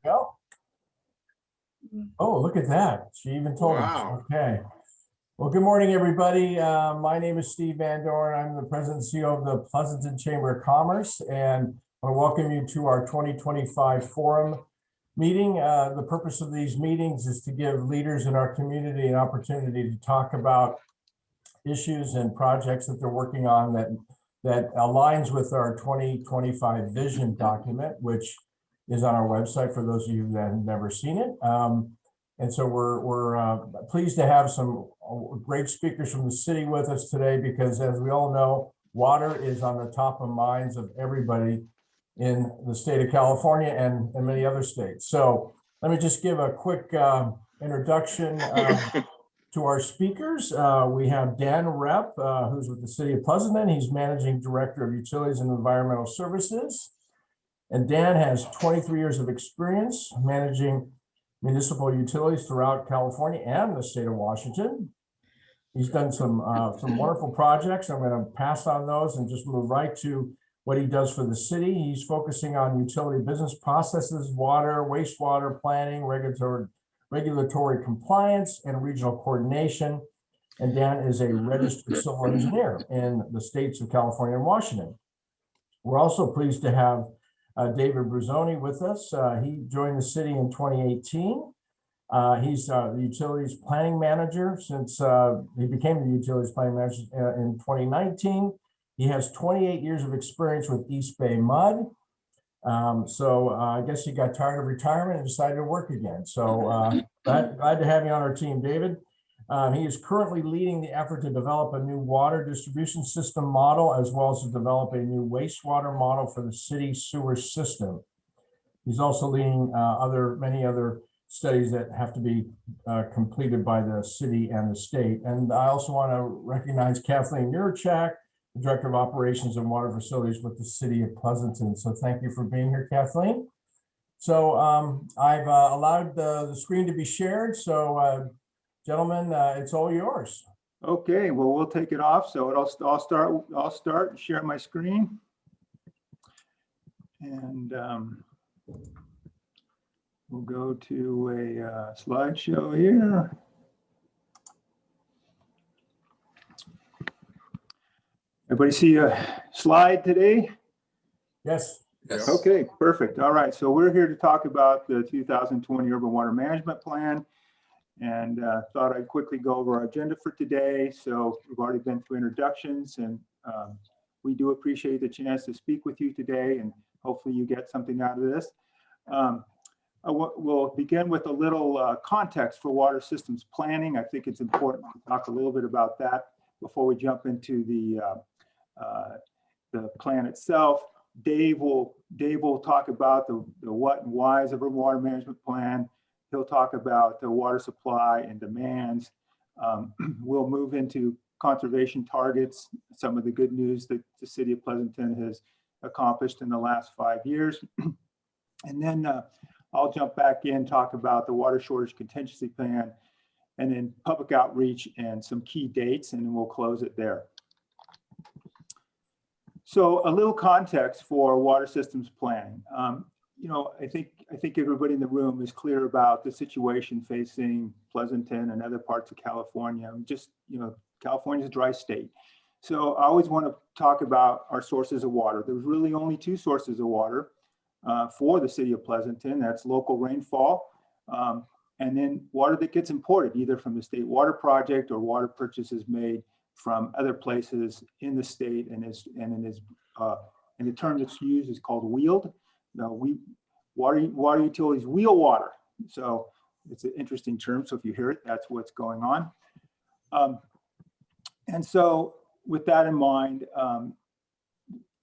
go. Oh, look at that. She even told us. Okay. Well, good morning, everybody. My name is Steve Van Doren. I'm the President and CEO of the Pleasanton Chamber of Commerce, and I want to welcome you to our 2025 forum meeting. The purpose of these meetings is to give leaders in our community an opportunity to talk about issues and projects that they're working on that aligns with our 2025 vision document, which is on our website for those of you that have never seen it. And so we're pleased to have some great speakers from the city with us today, because as we all know, water is on the top of minds of everybody in the state of California and many other states. So let me just give a quick introduction to our speakers. We have Dan Repp, who's with the City of Pleasanton. He's Managing Director of Utilities and Environmental Services. And Dan has 23 years of experience managing municipal utilities throughout California and the state of Washington. He's done some wonderful projects. I'm going to pass on those and just move right to what he does for the city. He's focusing on utility business processes, water, wastewater planning, regulatory compliance, and regional coordination. And Dan is a registered civil engineer in the states of California and Washington. We're also pleased to have David Bruzzone with us. He joined the city in 2018. He's the utilities planning manager since he became the utilities planning manager in 2019. He has 28 years of experience with East Bay Mud. So I guess he got tired of retirement and decided to work again. So glad to have you on our team, David. He is currently leading the effort to develop a new water distribution system model, as well as to develop a new wastewater model for the city sewer system. He's also leading many other studies that have to be completed by the city and the state. And I also want to recognize Kathleen Murachak, the Director of Operations and Water Facilities with the City of Pleasanton. So thank you for being here, Kathleen. So I've allowed the screen to be shared. So gentlemen, it's all yours. Okay, well, we'll take it off. So I'll start and share my screen. And we'll go to a slideshow here. Everybody see a slide today? Yes. Yes. Okay, perfect. All right, so we're here to talk about the 2020 Urban Water Management Plan. And thought I'd quickly go over our agenda for today. So we've already been through introductions, and we do appreciate the chance to speak with you today, and hopefully you get something out of this. We'll begin with a little context for water systems planning. I think it's important to talk a little bit about that before we jump into the plan itself. Dave will talk about the what and whys of a water management plan. He'll talk about the water supply and demands. We'll move into conservation targets, some of the good news that the City of Pleasanton has accomplished in the last 5 years. And then I'll jump back in, talk about the water shortage contingency plan, and then public outreach and some key dates, and then we'll close it there. So a little context for water systems planning. You know, I think everybody in the room is clear about the situation facing Pleasanton and other parts of California. Just, you know, California's a dry state. So I always want to talk about our sources of water. There's really only two sources of water for the City of Pleasanton. That's local rainfall, and then water that gets imported, either from the state water project or water purchases made from other places in the state, and the term that's used is called wheeled. Now, water utilities wheel water. So it's an interesting term. So if you hear it, that's what's going on. And so with that in mind,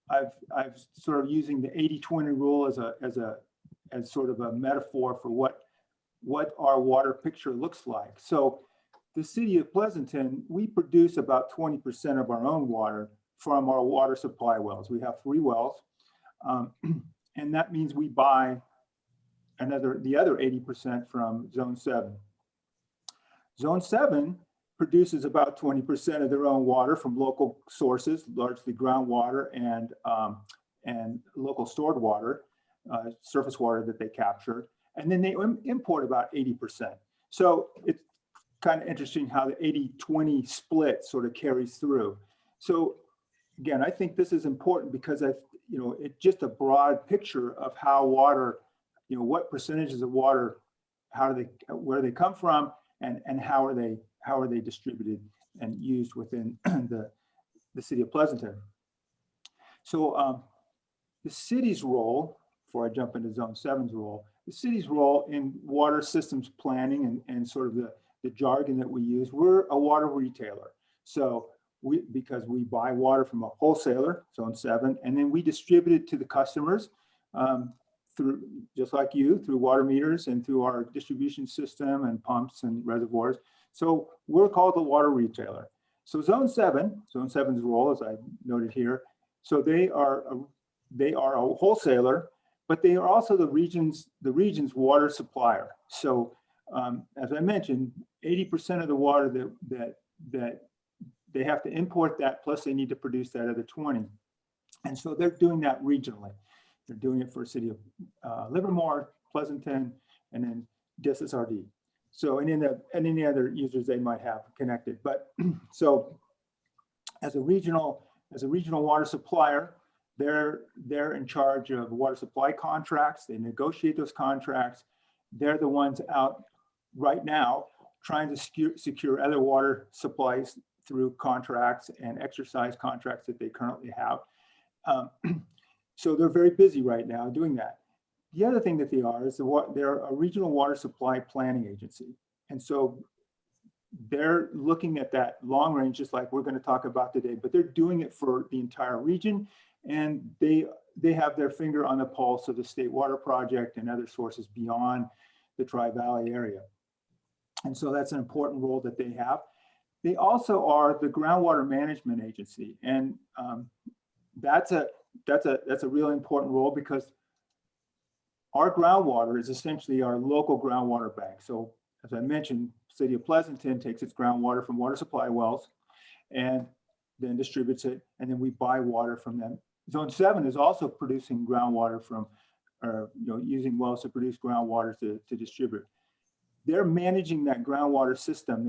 I've sort of using the 80-20 rule as sort of a metaphor for what our water picture looks like. So the City of Pleasanton, we produce about 20% of our own water from our water supply wells. We have 3 wells. And that means we buy the other 80% from Zone 7. Zone 7 produces about 20% of their own water from local sources, largely groundwater and local stored water, surface water that they capture. and then they import about 80%. So it's kind of interesting how the 80-20 split sort of carries through. So again, I think this is important because it's just a broad picture of how water, what percentages of water, where they come from, and how are they distributed and used within the city of Pleasanton. So the city's role, before I jump into Zone 7's role, the city's role in water systems planning and sort of the jargon that we use, we're a water retailer. So because we buy water from a wholesaler, Zone 7, and then we distribute it to the customers through, just like you, through water meters and through our distribution system and pumps and reservoirs. So we're called the water retailer. So Zone 7's role, as I noted here, so they are a wholesaler, but they are also the region's water supplier. So as I mentioned, 80% of the water that they have to import that, plus they need to produce that other 20. And so they're doing that regionally. They're doing it for City of Livermore, Pleasanton, and then DSSRD. So, and any other users they might have connected. But so as a regional water supplier, they're in charge of water supply contracts. They negotiate those contracts. They're the ones out right now trying to secure other water supplies through contracts and exercise contracts that they currently have. So they're very busy right now doing that. The other thing that they are is they're a regional water supply planning agency. And so they're looking at that long range, just like we're going to talk about today, but they're doing it for the entire region. And they have their finger on the pulse of the State Water Project and other sources beyond the Tri-Valley area. And so that's an important role that they have. They also are the groundwater management agency. And that's a really important role because our groundwater is essentially our local groundwater bank. So as I mentioned, City of Pleasanton takes its groundwater from water supply wells and then distributes it, and then we buy water from them. Zone 7 is also producing groundwater from, using wells to produce groundwater to distribute. They're managing that groundwater system.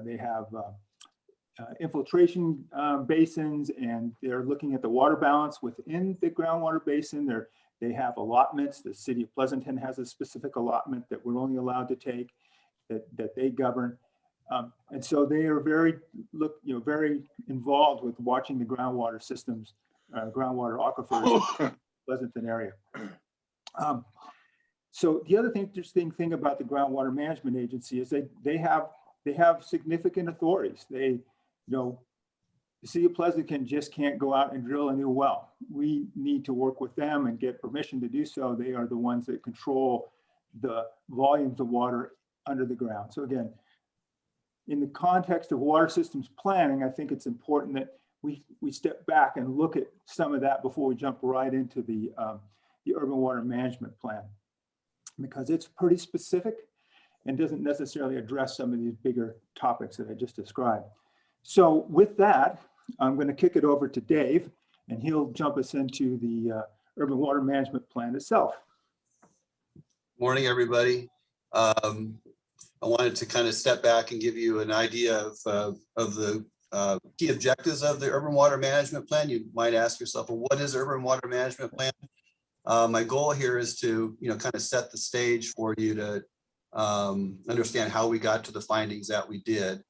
They have infiltration basins, and they're looking at the water balance within the groundwater basin. They have allotments. The City of Pleasanton has a specific allotment that we're only allowed to take that they govern. And so they are very involved with watching the groundwater systems, groundwater aquifers in the Pleasanton area. So the other interesting thing about the groundwater management agency is they have significant authorities. The City of Pleasanton just can't go out and drill a new well. We need to work with them and get permission to do so. They are the ones that control the volumes of water under the ground. So again, in the context of water systems planning, I think it's important that we step back and look at some of that before we jump right into the urban water management plan, because it's pretty specific and doesn't necessarily address some of these bigger topics that I just described. So with that, I'm going to kick it over to Dave, and he'll jump us into the urban water management plan itself. Morning, everybody. I wanted to kind of step back and give you an idea of the key objectives of the urban water management plan. You might ask yourself, well, what is urban water management plan? My goal here is to, kind of set the stage for you to understand how we got to the findings that we did.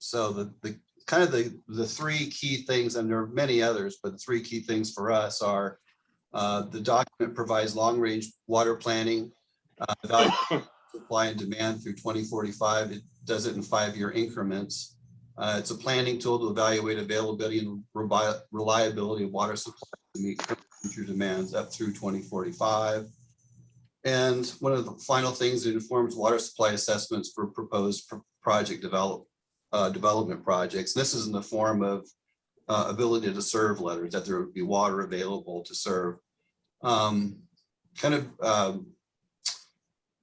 So the three key things, and there are many others, but the three key things for us are the document provides long-range water planning, evaluating supply and demand through 2045. It does it in 5-year increments. It's a planning tool to evaluate availability and reliability of water supply to meet future demands up through 2045. And one of the final things, it informs water supply assessments for proposed project development projects. This is in the form of ability to serve letters, that there would be water available to serve.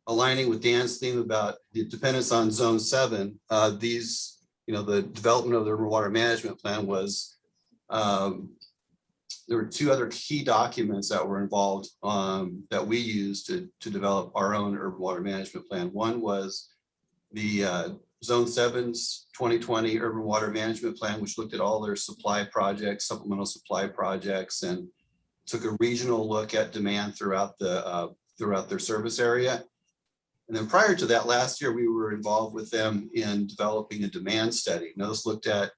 Aligning with Dan's theme about the dependence on Zone 7, the development of the urban water management plan was there were two other key documents that were involved that we used to develop our own urban water management plan. One was the Zone 7's 2020 Urban Water Management Plan, which looked at all their supply projects, supplemental supply projects, and took a regional look at demand throughout their service area. And then prior to that, last year, we were involved with them in developing a demand study. Now, this looked at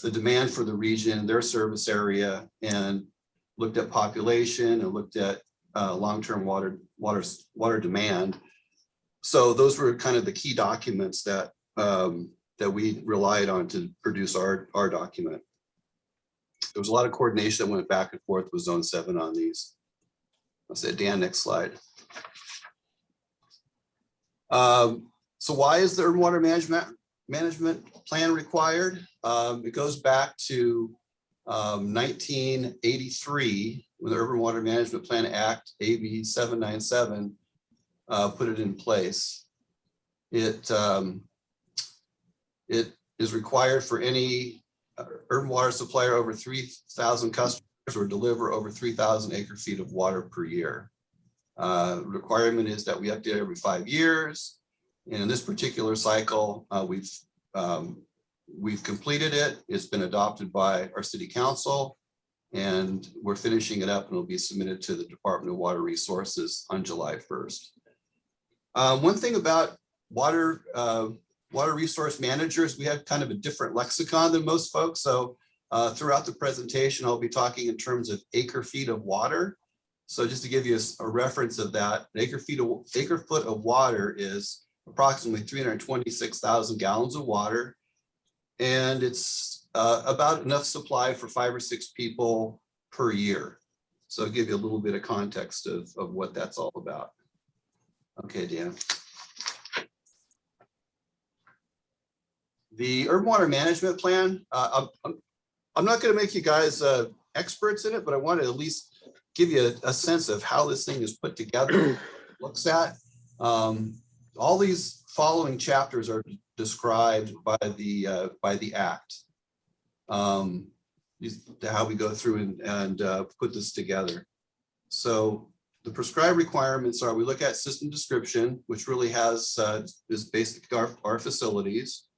the demand for the region, their service area, and looked at population and looked at long-term water demand. So those were kind of the key documents that that we relied on to produce our document. There was a lot of coordination that went back and forth with Zone 7 on these. I'll say, Dan, next slide. So why is the urban water management plan required? It goes back to 1983 when the Urban Water Management Plan Act, AB 797, put it in place. It is required for any urban water supplier over 3,000 customers or deliver over 3,000 acre feet of water per year. Requirement is that we update every 5 years. And in this particular cycle, we've completed it. It's been adopted by our city council, and we're finishing it up, and it'll be submitted to the Department of Water Resources on July 1st. One thing about water resource managers, we have kind of a different lexicon than most folks. So throughout the presentation, I'll be talking in terms of acre feet of water. So just to give you a reference of that, an acre foot of water is approximately 326,000 gallons of water. And it's about enough supply for 5 or 6 people per year. So I'll give you a little bit of context of what that's all about. Okay, Dan. The Urban Water Management Plan, I'm not going to make you guys experts in it, but I want to at least give you a sense of how this thing is put together, looks at. All these following chapters are described by the Act, how we go through and put this together. So the prescribed requirements are: we look at system description, which really has is basically our facilities.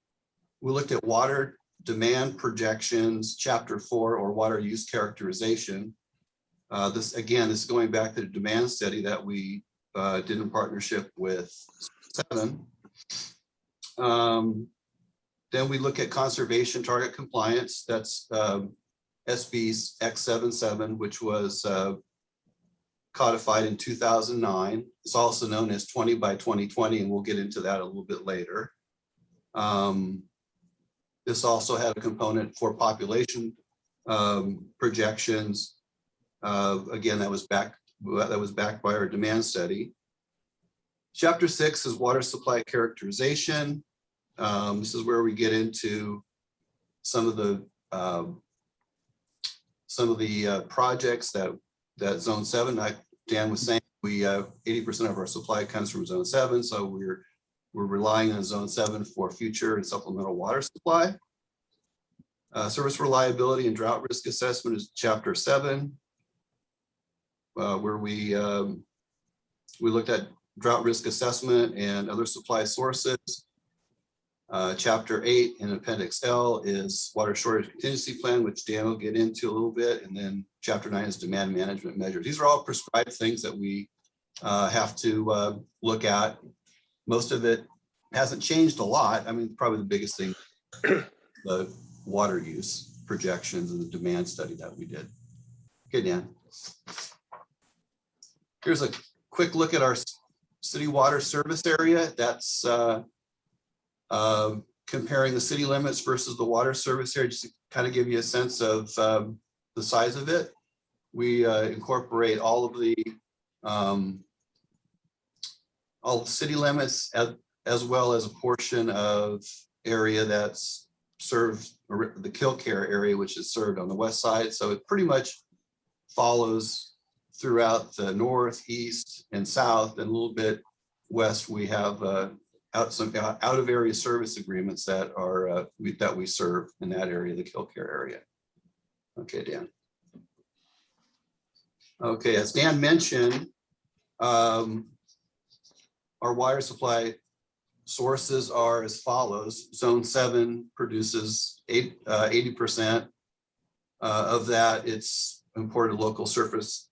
We looked at water demand projections, chapter 4, or water use characterization. This is going back to the demand study that we did in partnership with 7. Then we look at conservation target compliance. That's SB X77, which was codified in 2009. It's also known as 20 by 2020, and we'll get into that a little bit later. This also had a component for population projections. Again, that was backed by our demand study. Chapter 6 is water supply characterization. This is where we get into some of the projects that Zone 7, like Dan was saying, we 80% of our supply comes from Zone 7, so we're relying on Zone 7 for future and supplemental water supply. Service reliability and drought risk assessment is Chapter 7, where we looked at drought risk assessment and other supply sources. Chapter 8 in Appendix L is water shortage contingency plan, which Dan will get into a little bit. And then Chapter 9 is demand management measures. These are all prescribed things that we have to look at. Most of it hasn't changed a lot. I mean, probably the biggest thing, the water use projections and the demand study that we did. Okay, Dan. Here's a quick look at our city water service area. That's comparing the city limits versus the water service area, just to kind of give you a sense of the size of it. We incorporate all of the city limits as well as a portion of area that's served, or the Killcare area, which is served on the west side. So it pretty much follows throughout the north, east, and south, and a little bit west. We have some out of area service agreements that are that we serve in that area, the Killcare area. Okay, Dan. Okay, as Dan mentioned, our water supply sources are as follows. Zone 7 produces 80%. Of that, it's imported local surface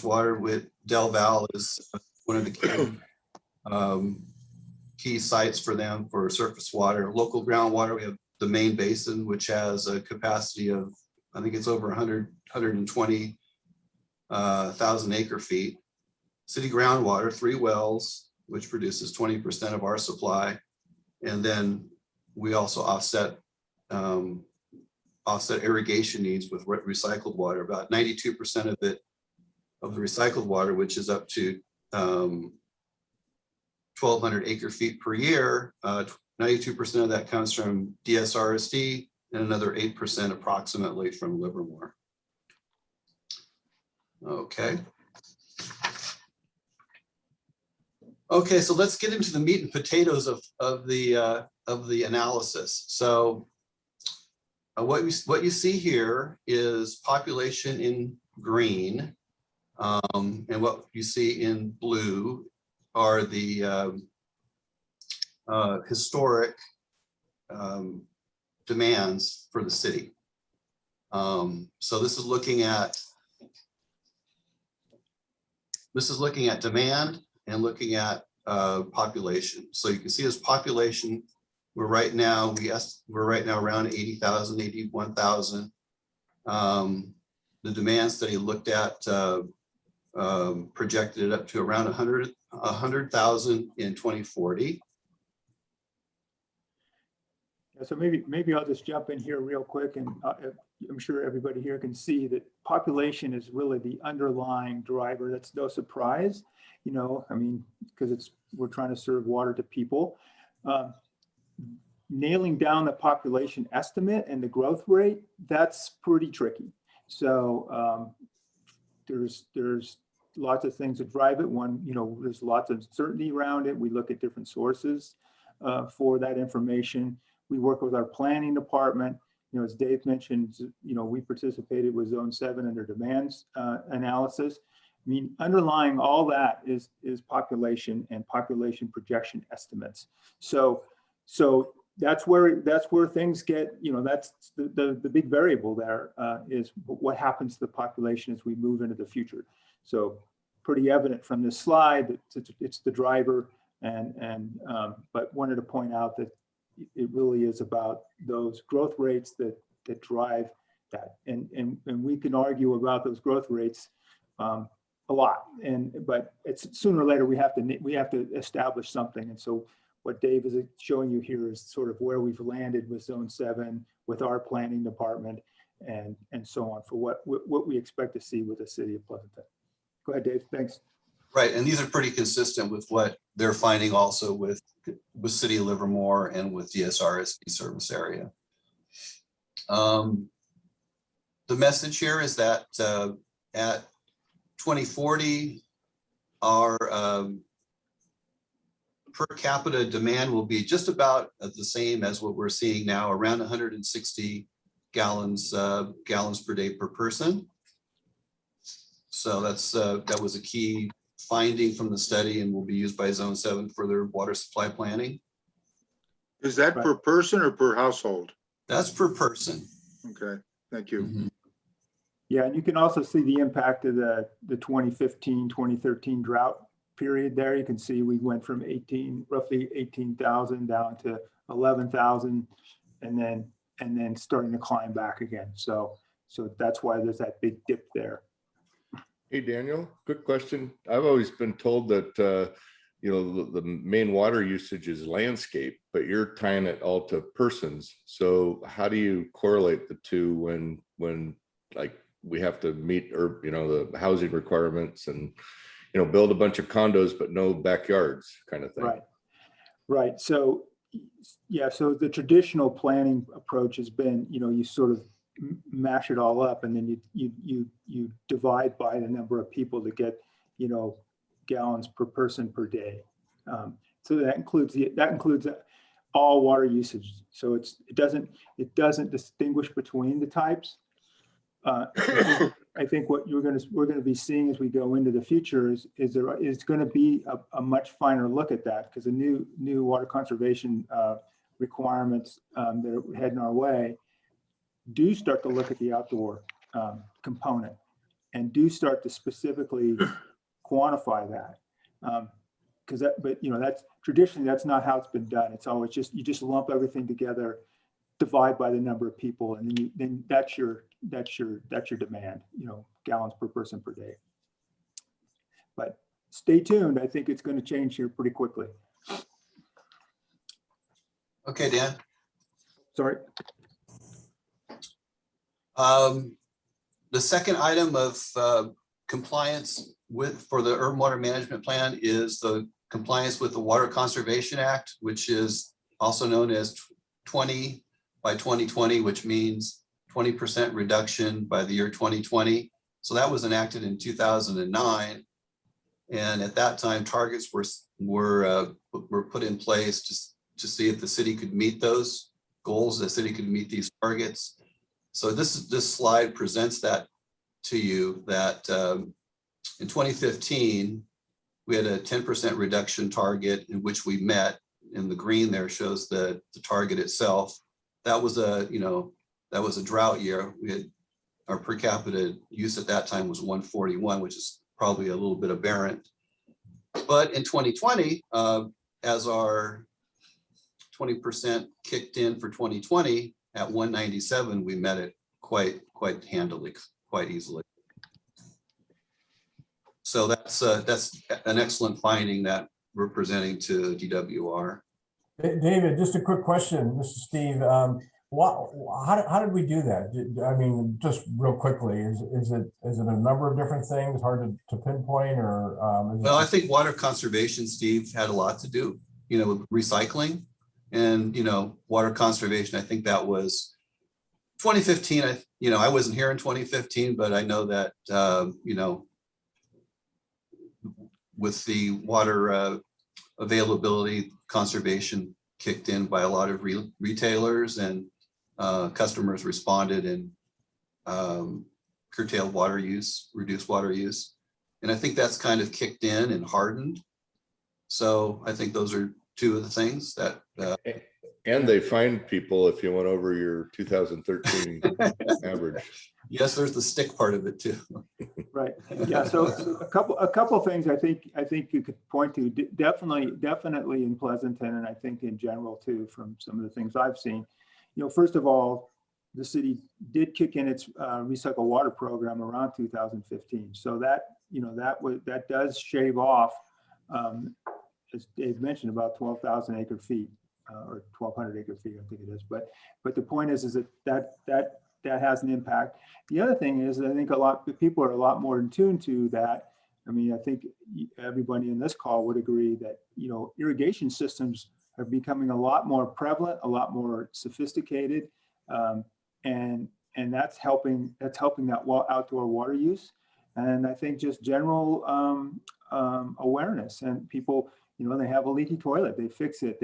water, with Del Val is one of the key sites for them for surface water. Local groundwater, we have the main basin, which has a capacity of, I think it's over 120,000 acre feet. City groundwater, 3 wells, which produces 20% of our supply. And then we also offset irrigation needs with recycled water. About 92% of it, of the recycled water, which is up to 1,200 acre feet per year, 92% of that comes from DSRSD, and another 8% approximately from Livermore. Okay. Okay, so let's get into the meat and potatoes of the analysis. So what you see here is population in green, and what you see in blue are the historic demands for the city. So this is looking at demand and looking at population. So you can see as population, we're right now around 80,000, 81,000. The demand study looked at projected it up to around 100,000 in 2040. So maybe I'll just jump in here real quick, and I'm sure everybody here can see that population is really the underlying driver. That's no surprise, you know, I mean, because we're trying to serve water to people. Nailing down the population estimate and the growth rate, that's pretty tricky. So there's lots of things that drive it. One, you know, there's lots of uncertainty around it. We look at different sources for that information. We work with our planning department. You know, as Dave mentioned, you know, we participated with Zone 7 in their demands analysis. I mean, underlying all that is population and population projection estimates. So that's where things get, you know, that's the big variable there is what happens to the population as we move into the future. So pretty evident from this slide that it's the driver, but wanted to point out that it really is about those growth rates that drive that, and we can argue about those growth rates a lot, but it's sooner or later we have to establish something. And so what Dave is showing you here is sort of where we've landed with Zone 7, with our planning department, and so on, for what we expect to see with the City of Pleasanton. Go ahead, Dave. Thanks. Right, and these are pretty consistent with what they're finding also with City of Livermore and with DSRSD service area. The message here is that at 2040, our per capita demand will be just about the same as what we're seeing now, around 160 gallons per day per person. So that was a key finding from the study and will be used by Zone 7 for their water supply planning. Is that per person or per household? That's per person. Okay, thank you. Mm-hmm. Yeah, and you can also see the impact of the 2015, 2013 drought period there. You can see we went from roughly 18,000 down to 11,000, and then starting to climb back again. So that's why there's that big dip there. Hey, Daniel, quick question. I've always been told that, you know, the main water usage is landscape, but you're tying it all to persons. So how do you correlate the two when like we have to meet, or, you know, the housing requirements and, you know, build a bunch of condos, but no backyards kind of thing? Right. So, yeah, so the traditional planning approach has been, you know, you sort of mash it all up, and then you divide by the number of people to get, you know, gallons per person per day. So that includes all water usage. So it doesn't distinguish between the types. I think what we're going to be seeing as we go into the future is there is going to be a much finer look at that, because the new water conservation requirements that are heading our way do start to look at the outdoor component and do start to specifically quantify that. Because but that's traditionally, that's not how it's been done. It's always just, you just lump everything together, divide by the number of people, and then that's your demand, gallons per person per day. But stay tuned. I think it's going to change here pretty quickly. Okay, Dan. Sorry. The second item of compliance for the urban water management plan is the compliance with the Water Conservation Act, which is also known as 20 by 2020, which means 20% reduction by the year 2020. So that was enacted in 2009. And at that time, targets were put in place to see if the city could meet those goals, the city could meet these targets. So this slide presents that to you, that in 2015, we had a 10% reduction target in which we met. In the green there shows the target itself. That was a drought year. We had our per capita use at that time was 141, which is probably a little bit aberrant. But in 2020, as our 20% kicked in for 2020 at 197, we met it quite handily, quite easily. So that's an excellent finding that we're presenting to DWR. David, just a quick question. This is Steve. How did we do that? I mean, just real quickly, is it a number of different things, hard to pinpoint, or? Well, I think water conservation, Steve, had a lot to do, with recycling and, water conservation. I think that was 2015. I wasn't here in 2015, but I know that, with the water availability, conservation kicked in by a lot of retailers, and customers responded and curtailed water use, reduced water use. And I think that's kind of kicked in and hardened. So I think those are two of the things that. And they find people if you went over your 2013 average. Yes, there's the stick part of it too. Right. Yeah. So a couple of things I think you could point to, definitely in Pleasanton, and I think in general too, from some of the things I've seen. First of all, the city did kick in its recycle water program around 2015. So that does shave off, as Dave mentioned, about 12,000 acre feet or 1,200 acre feet, I think it is. But the point is that has an impact. The other thing is, I think people are a lot more in tune to that. I mean, I think everybody in this call would agree that, irrigation systems are becoming a lot more prevalent, a lot more sophisticated. And that's helping that outdoor water use. And I think just general awareness, and people, they have a leaky toilet, they fix it.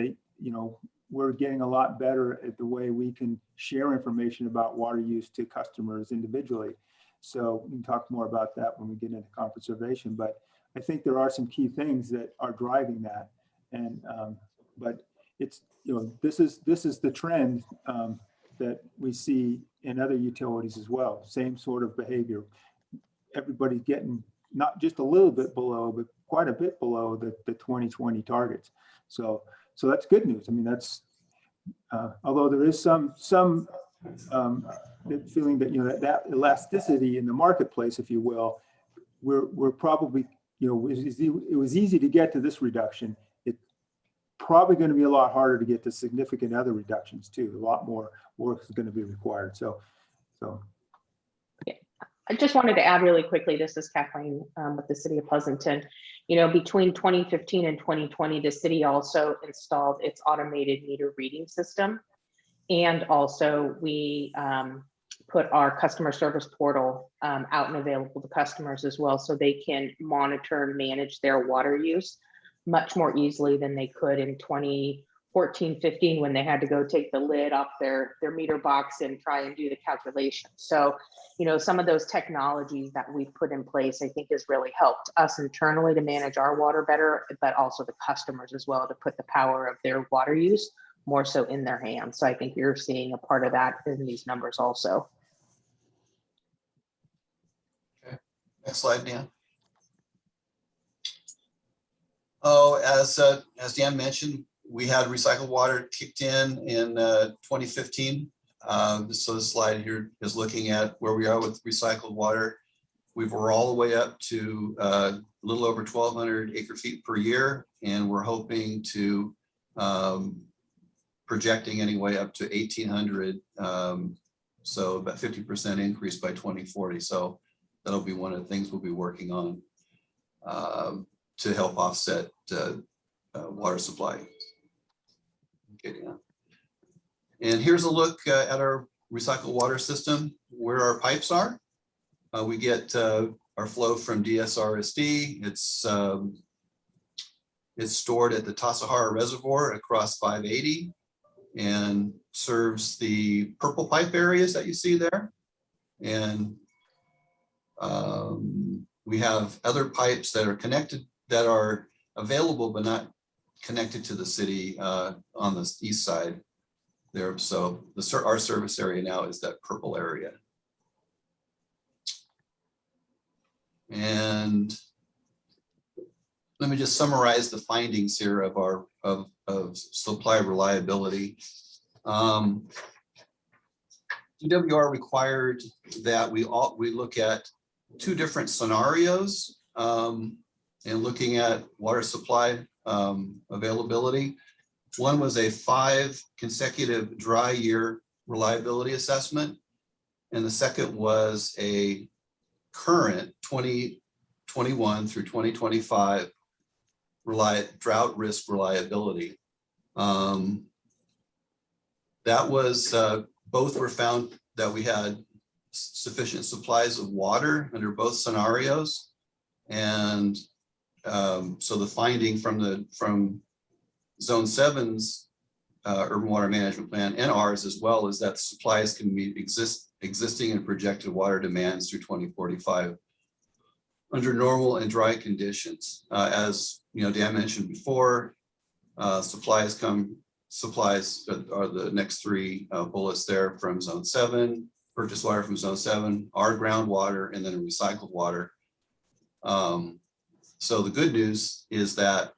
We're getting a lot better at the way we can share information about water use to customers individually. So we can talk more about that when we get into conservation, but I think there are some key things that are driving that. And, but it's, this is the trend that we see in other utilities as well. Same sort of behavior. Everybody's getting not just a little bit below, but quite a bit below the 2020 targets. So that's good news. I mean, that's although there is some feeling that that elasticity in the marketplace, if you will, we're probably, it was easy to get to this reduction. It's probably going to be a lot harder to get to significant other reductions too. A lot more work is going to be required. So. Yeah. I just wanted to add really quickly, this is Kathleen with the City of Pleasanton. Between 2015 and 2020, the city also installed its automated meter reading system. And also we put our customer service portal out and available to customers as well, so they can monitor and manage their water use much more easily than they could in 2014 14, 15, when they had to go take the lid off their meter box and try and do the calculation. So, you know, some of those technologies that we've put in place, I think has really helped us internally to manage our water better, but also the customers as well, to put the power of their water use more so in their hands. So I think you're seeing a part of that in these numbers also. Okay, next slide, Dan. Oh, as Dan mentioned, we had recycled water kicked in 2015. So this slide here is looking at where we are with recycled water. We're all the way up to a little over 1,200 acre feet per year, and we're hoping to projecting anyway up to 1,800. So about 50% increase by 2040. So that'll be one of the things we'll be working on to help offset water supply. Okay, yeah. And here's a look at our recycled water system, where our pipes are. We get our flow from DSRSD. It's stored at the Tassajara Reservoir across 580 and serves the purple pipe areas that you see there. And we have other pipes that are connected, that are available but not connected to the city on the east side there. So our service area now is that purple area. And let me just summarize the findings here of our of supply reliability. UWR required that we look at 2 different scenarios and looking at water supply availability. One was a 5 consecutive dry year reliability assessment, and the second was a current 2021 through 2025 drought risk reliability. That was both were found that we had sufficient supplies of water under both scenarios, and so the finding from Zone 7's urban water management plan and ours as well is that supplies can meet existing and projected water demands through 2045 under normal and dry conditions. As you know, Dan mentioned before, supplies are the next 3 bullets there from Zone 7, purchased water from Zone 7, our groundwater, and then recycled water. So the good news is that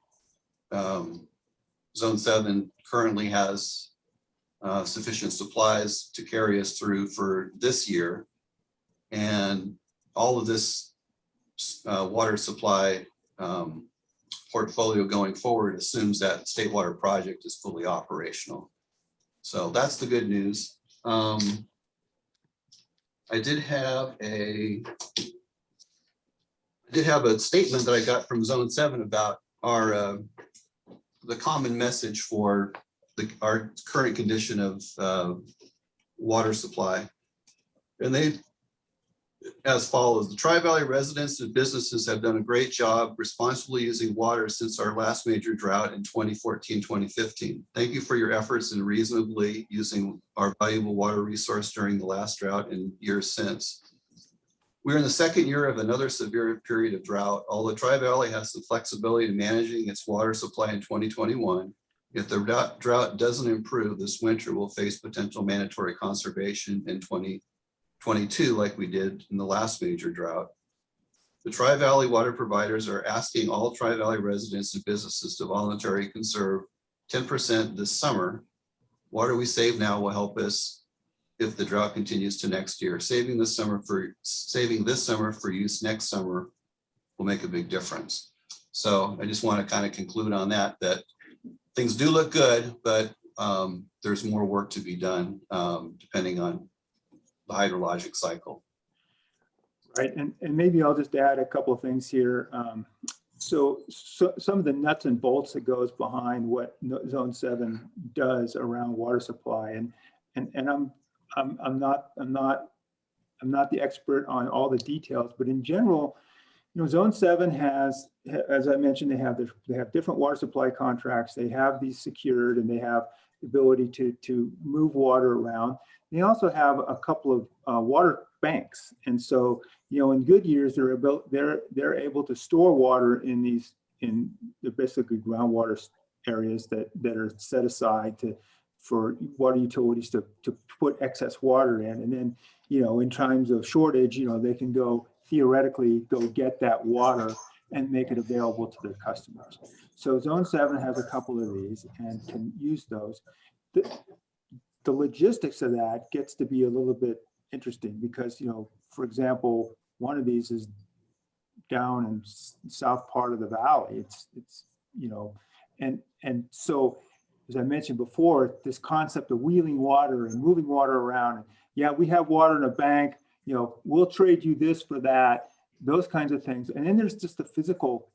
Zone 7 currently has sufficient supplies to carry us through for this year. And all of this water supply portfolio going forward assumes that State Water Project is fully operational. So that's the good news. I did have a statement that I got from Zone 7 about our the common message for our current condition of water supply. And they, as follows: the Tri-Valley residents and businesses have done a great job responsibly using water since our last major drought in 2014-2015. Thank you for your efforts in reasonably using our valuable water resource during the last drought and years since. We're in the 2nd year of another severe period of drought. Although Tri-Valley has some flexibility in managing its water supply in 2021, if the drought doesn't improve, this winter we'll face potential mandatory conservation in 2022 like we did in the last major drought. The Tri-Valley water providers are asking all Tri-Valley residents and businesses to voluntarily conserve 10% this summer. Water we save now will help us if the drought continues to next year. Saving this summer for use next summer will make a big difference. So I just want to kind of conclude on that things do look good, but there's more work to be done depending on the hydrologic cycle. Right, and maybe I'll just add a couple of things here. So some of the nuts and bolts that goes behind what Zone 7 does around water supply, and I'm not the expert on all the details, but in general, Zone 7 has, as I mentioned, they have different water supply contracts. They have these secured, and they have the ability to move water around. They also have a couple of water banks, and so in good years they're able to store water in they're basically groundwater areas that are set aside for water utilities to put excess water in, and then in times of shortage, they can theoretically go get that water and make it available to their customers. So Zone 7 has a couple of these and can use those. The logistics of that gets to be a little bit interesting because, for example, one of these is down in south part of the valley. And so, as I mentioned before, this concept of wheeling water and moving water around. Yeah, we have water in a bank. We'll trade you this for that. Those kinds of things. And then there's just the physical.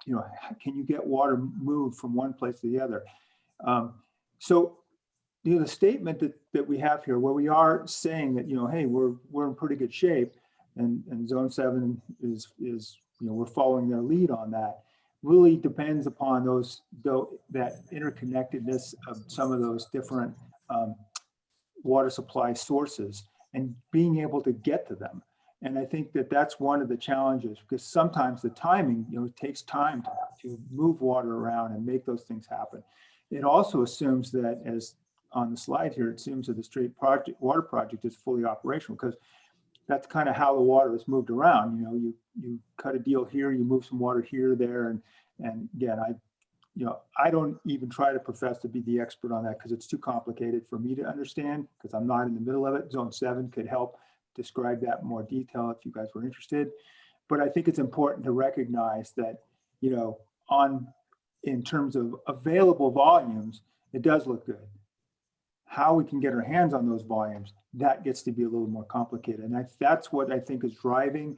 Can you get water moved from one place to the other? So, the statement that we have here, where we are saying that hey, we're in pretty good shape, and Zone 7 is we're following their lead on that. Really depends upon that interconnectedness of some of those different water supply sources and being able to get to them. And I think that's one of the challenges, because sometimes the timing, it takes time to move water around and make those things happen. It also assumes that, as on the slide here, it assumes that the Straight Water Project is fully operational, because that's kind of how the water is moved around. You cut a deal here, you move some water here, there, and again, I don't even try to profess to be the expert on that because it's too complicated for me to understand, because I'm not in the middle of it. Zone 7 could help describe that in more detail if you guys were interested. But I think it's important to recognize that, in terms of available volumes, it does look good. How we can get our hands on those volumes, that gets to be a little more complicated. And that's what I think is driving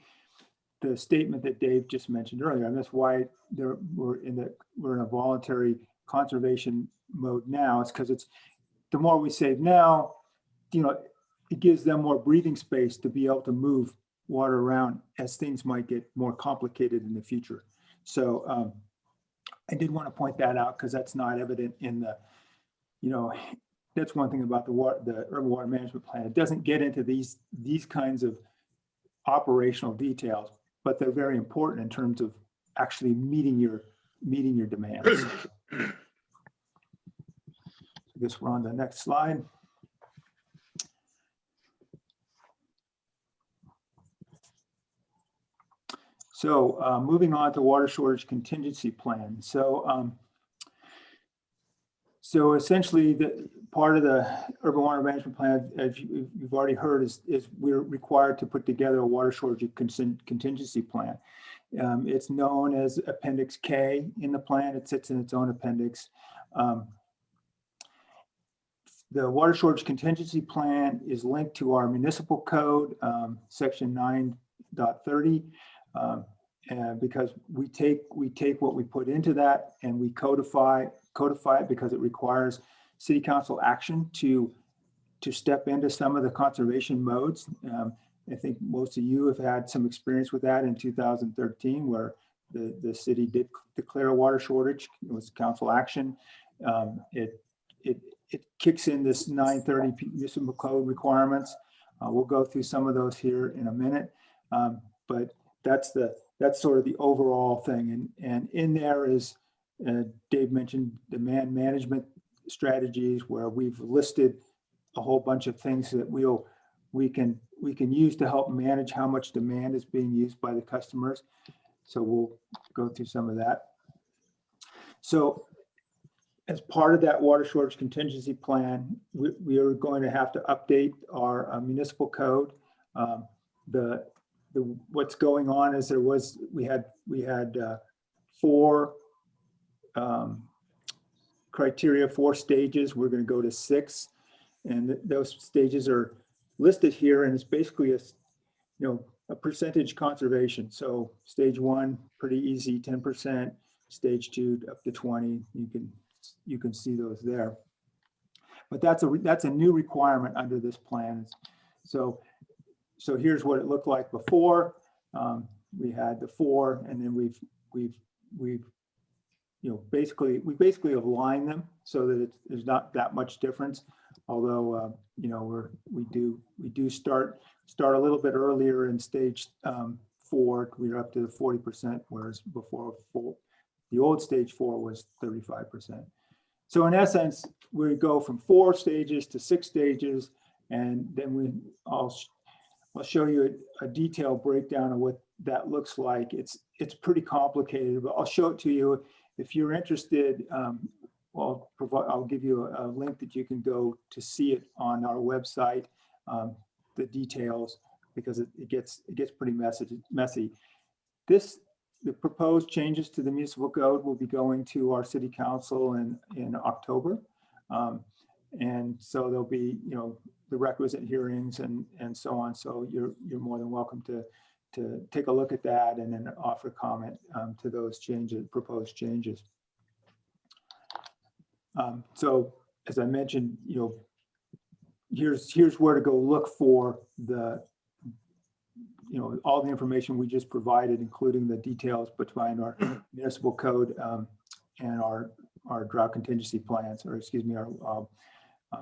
the statement that Dave just mentioned earlier. And that's why we're in a voluntary conservation mode now. It's because the more we save now, it gives them more breathing space to be able to move water around as things might get more complicated in the future. So I did want to point that out because that's not evident in the, that's one thing about the urban water management plan. It doesn't get into these kinds of operational details, but they're very important in terms of actually meeting your demands. I guess we're on the next slide. So moving on to water shortage contingency plan. So essentially, the part of the urban water management plan, as you've already heard, is we're required to put together a water shortage contingency plan. It's known as Appendix K in the plan. It sits in its own appendix. The water shortage contingency plan is linked to our municipal code, section 9.30, because we take what we put into that and we codify it because it requires city council action to step into some of the conservation modes. I think most of you have had some experience with that in 2013, where the city did declare a water shortage. It was council action. It kicks in this 930 municipal code requirements. We'll go through some of those here in a minute, but that's sort of the overall thing. And in there is, Dave mentioned, demand management strategies, where we've listed a whole bunch of things that we can use to help manage how much demand is being used by the customers. So we'll go through some of that. So as part of that water shortage contingency plan, we are going to have to update our municipal code. What's going on is we had 4 criteria, 4 stages. We're going to go to 6, and those stages are listed here, and it's basically a percentage conservation. So stage 1, pretty easy, 10%. Stage 2 up to 20. You can see those there. But that's a new requirement under this plan. So here's what it looked like before. we had the 4, and then we've basically have lined them so that there's not that much difference. Although we do start a little bit earlier in stage 4. We're up to the 40%, whereas before the old stage 4 was 35%. So in essence, we go from 4 stages to 6 stages, and then I'll show you a detailed breakdown of what that looks like. It's pretty complicated, but I'll show it to you. If you're interested, I'll give you a link that you can go to see it on our website, the details, because it gets pretty messy. The proposed changes to the municipal code will be going to our city council in October. And so there'll be, the requisite hearings and so on. So you're more than welcome to take a look at that and then offer comment to those proposed changes. So as I mentioned, here's where to go look for all the information we just provided, including the details between our municipal code and our drought contingency plans, or excuse me, our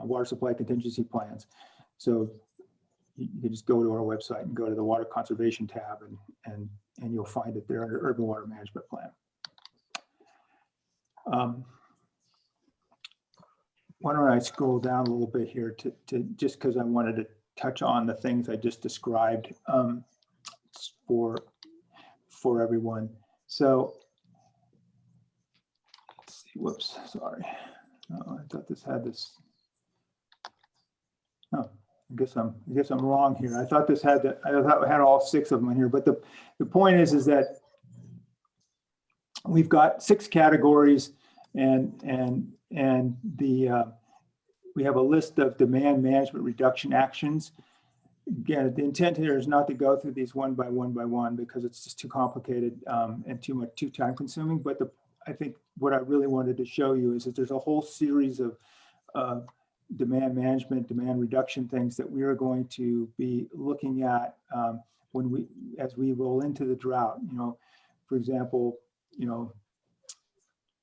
water supply contingency plans. So you can just go to our website and go to the water conservation tab, and you'll find it there under urban water management plan. Why don't I scroll down a little bit here to just because I wanted to touch on the things I just described for everyone. So let's see, whoops, sorry. Oh, I thought this had this. Oh, I guess I'm wrong here. I thought this had I thought it had all 6 of them in here, but the point is that we've got 6 categories, and we have a list of demand management reduction actions. Again, the intent here is not to go through these one by one because it's just too complicated and too time consuming. But I think what I really wanted to show you is that there's a whole series of demand management, demand reduction things that we are going to be looking at as we roll into the drought. For example,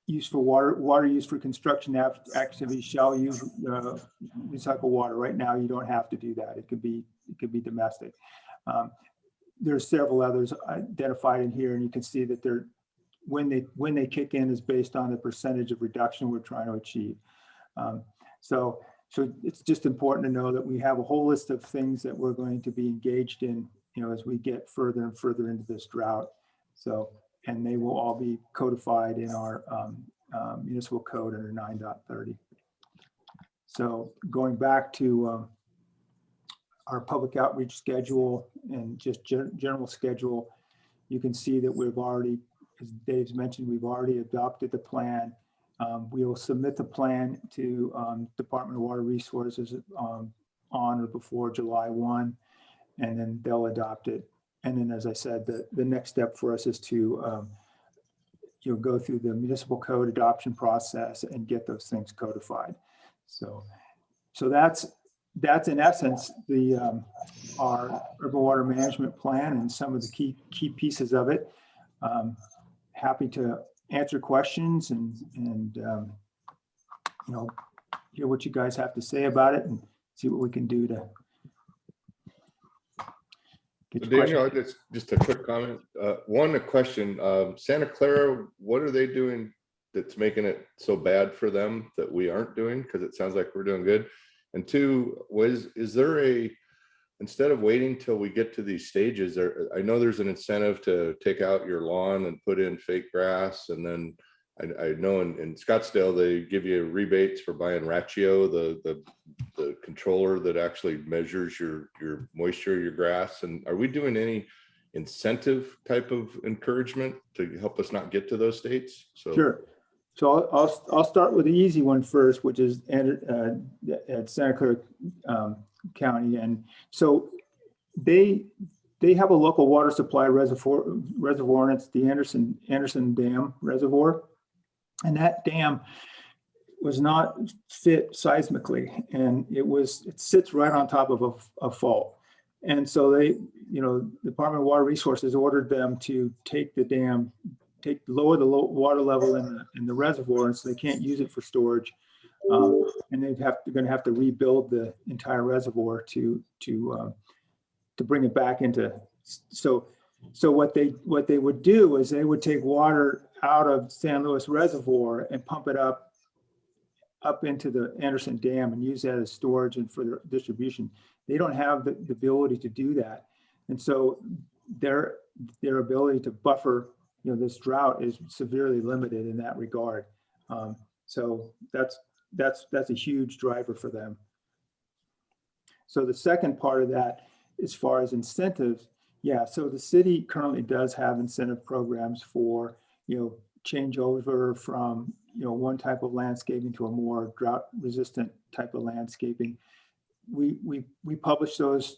use for water use for construction activities shall use recycle water. Right now, you don't have to do that. It could be domestic. There's several others identified in here, and you can see that when they kick in is based on the percentage of reduction we're trying to achieve. So it's just important to know that we have a whole list of things that we're going to be engaged in, as we get further and further into this drought. So, and they will all be codified in our municipal code under 9.30. So going back to our public outreach schedule and just general schedule, you can see that we've already, as Dave's mentioned, we've already adopted the plan. We will submit the plan to Department of Water Resources on or before July 1, and then they'll adopt it. And then, as I said, the next step for us is to go through the municipal code adoption process and get those things codified. So that's in essence our urban water management plan and some of the key pieces of it. Happy to answer questions and hear what you guys have to say about it and see what we can do to get your Daniel, just a quick comment. A question. Santa Clara, what are they doing that's making it so bad for them that we aren't doing? Because it sounds like we're doing good. And 2, is there instead of waiting till we get to these stages, I know there's an incentive to take out your lawn and put in fake grass. And then I know in Scottsdale, they give you rebates for buying Ratio, the controller that actually measures your moisture, your grass. And are we doing any incentive type of encouragement to help us not get to those states? So sure. So I'll start with the easy one first, which is at Santa Clara County. And so they have a local water supply reservoir, and it's the Anderson Dam Reservoir. And that dam was not fit seismically, and it sits right on top of a fault. And so they, the Department of Water Resources ordered them to take the dam, lower the water level in the reservoir, and so they can't use it for storage. And they're going to have to rebuild the entire reservoir to bring it back into. So what they would do is they would take water out of San Luis Reservoir and pump it up into the Anderson Dam and use that as storage and for their distribution. They don't have the ability to do that, and so their ability to buffer, this drought is severely limited in that regard. So that's a huge driver for them. So the second part of that, as far as incentives, so the city currently does have incentive programs for, changeover from, one type of landscaping to a more drought resistant type of landscaping. We publish those,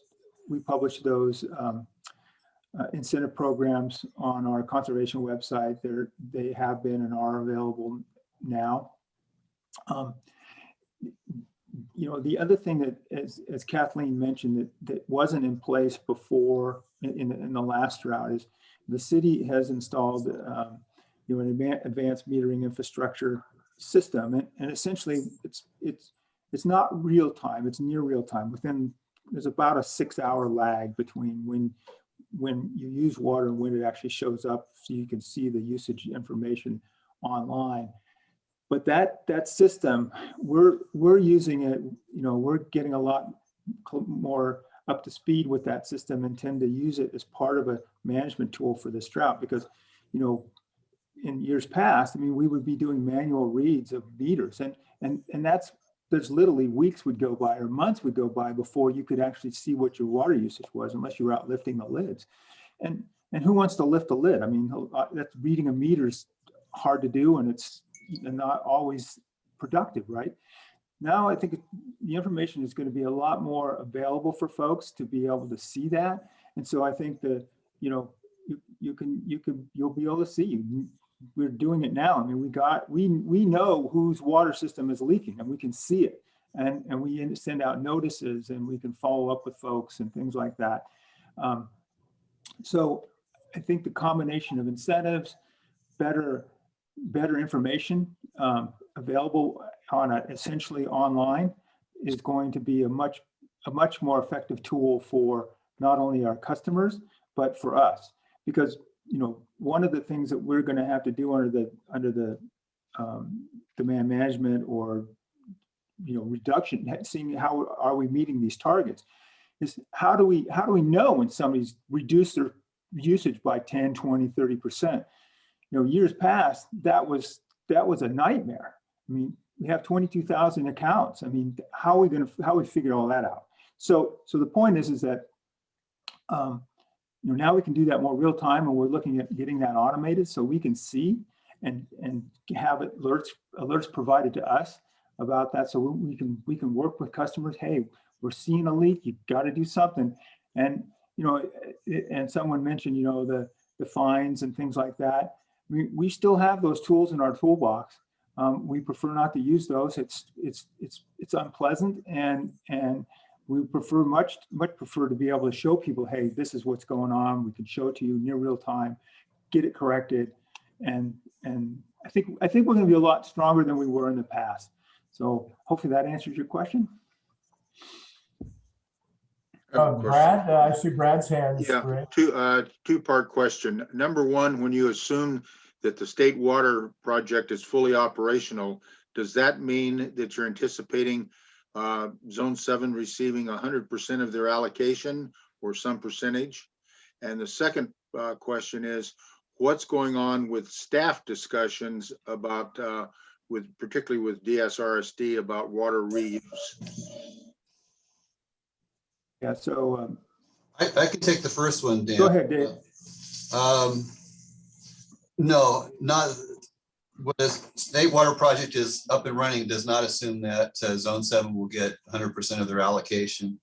incentive programs on our conservation website. They have been and are available now. The other thing that, as Kathleen mentioned, that wasn't in place before in the last drought is the city has installed an advanced metering infrastructure system, and essentially it's not real time; it's near real time. There's about a 6-hour lag between when you use water and when it actually shows up, so you can see the usage information online. But that system, we're using it, we're getting a lot more up to speed with that system and tend to use it as part of a management tool for this drought, because, in years past, we would be doing manual reads of meters, and there's literally weeks would go by or months would go by before you could actually see what your water usage was, unless you were out lifting the lids. And who wants to lift the lid? That's reading a meter's hard to do, and it's not always productive, right? Now I think the information is going to be a lot more available for folks to be able to see that, and so I think that you'll be able to see. We're doing it now. We know whose water system is leaking, and we can see it, and we send out notices, and we can follow up with folks and things like that. So I think the combination of incentives, better information available essentially online is going to be a much more effective tool for not only our customers but for us, because one of the things that we're going to have to do under the demand management or reduction, seeing how are we meeting these targets, is how do we know when somebody's reduced their usage by 10, 20, 30%? Years past, that was a nightmare. We have 22,000 accounts. How are we figure all that out? So the point is that now we can do that more real time, and we're looking at getting that automated so we can see and have alerts provided to us about that, so we can work with customers. Hey, we're seeing a leak. You've got to do something. And and someone mentioned the fines and things like that. We still have those tools in our toolbox. We prefer not to use those. It's unpleasant, and we prefer much prefer to be able to show people, hey, this is what's going on. We can show it to you near real time, get it corrected, and I think we're going to be a lot stronger than we were in the past. So hopefully that answers your question. Brad, I see Brad's hand. Yeah, two-part question. Number one, when you assume that the state water project is fully operational, does that mean that you're anticipating Zone 7 receiving 100% of their allocation or some percentage? And the second question is, what's going on with staff discussions about, particularly with DSRSD, about water reuse? Yeah, so I can take the first one, Dan. Go ahead, Dave. No, not when the state water project is up and running does not assume that Zone 7 will get 100% of their allocation.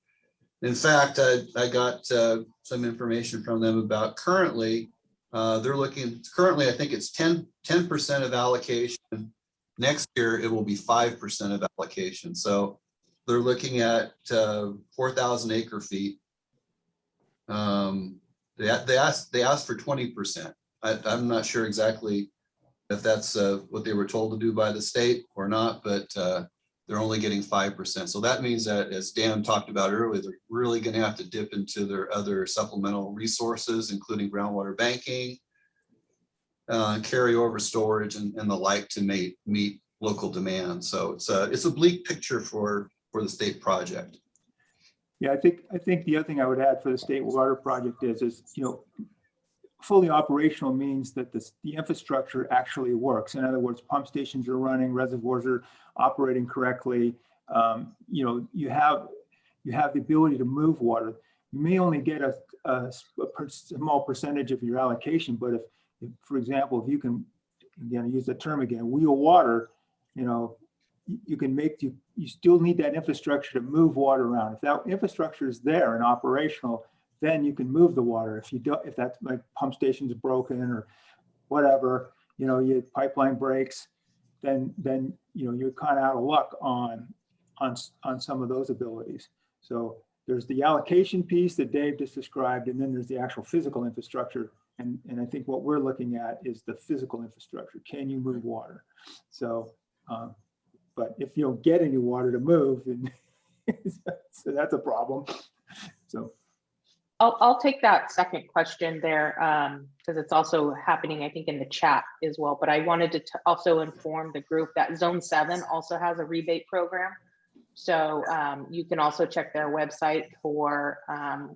In fact, I got some information from them about currently, they're looking, currently I think it's 10% of allocation. Next year, it will be 5% of allocation. So they're looking at 4,000 acre feet They asked for 20%. I'm not sure exactly if that's what they were told to do by the state or not, but they're only getting 5%. So that means that, as Dan talked about earlier, they're really going to have to dip into their other supplemental resources, including groundwater banking, carryover storage, and the like to meet local demand. So it's a bleak picture for the state project. Yeah, I think the other thing I would add for the state water project is fully operational means that the infrastructure actually works. In other words, pump stations are running, reservoirs are operating correctly. You have the ability to move water. You may only get a small percentage of your allocation, but if, for example, if you can, again, use the term again, wheel water, you can you still need that infrastructure to move water around. If that infrastructure is there and operational, then you can move the water. If you don't, if that's like pump station's broken or whatever, your pipeline breaks, then you're kind of out of luck on some of those abilities. So there's the allocation piece that Dave just described, and then there's the actual physical infrastructure. And I think what we're looking at is the physical infrastructure. Can you move water? So, but if you don't get any water to move, then so that's a problem. So. I'll take that second question there because it's also happening, I think, in the chat as well. But I wanted to also inform the group that Zone 7 also has a rebate program. So you can also check their website for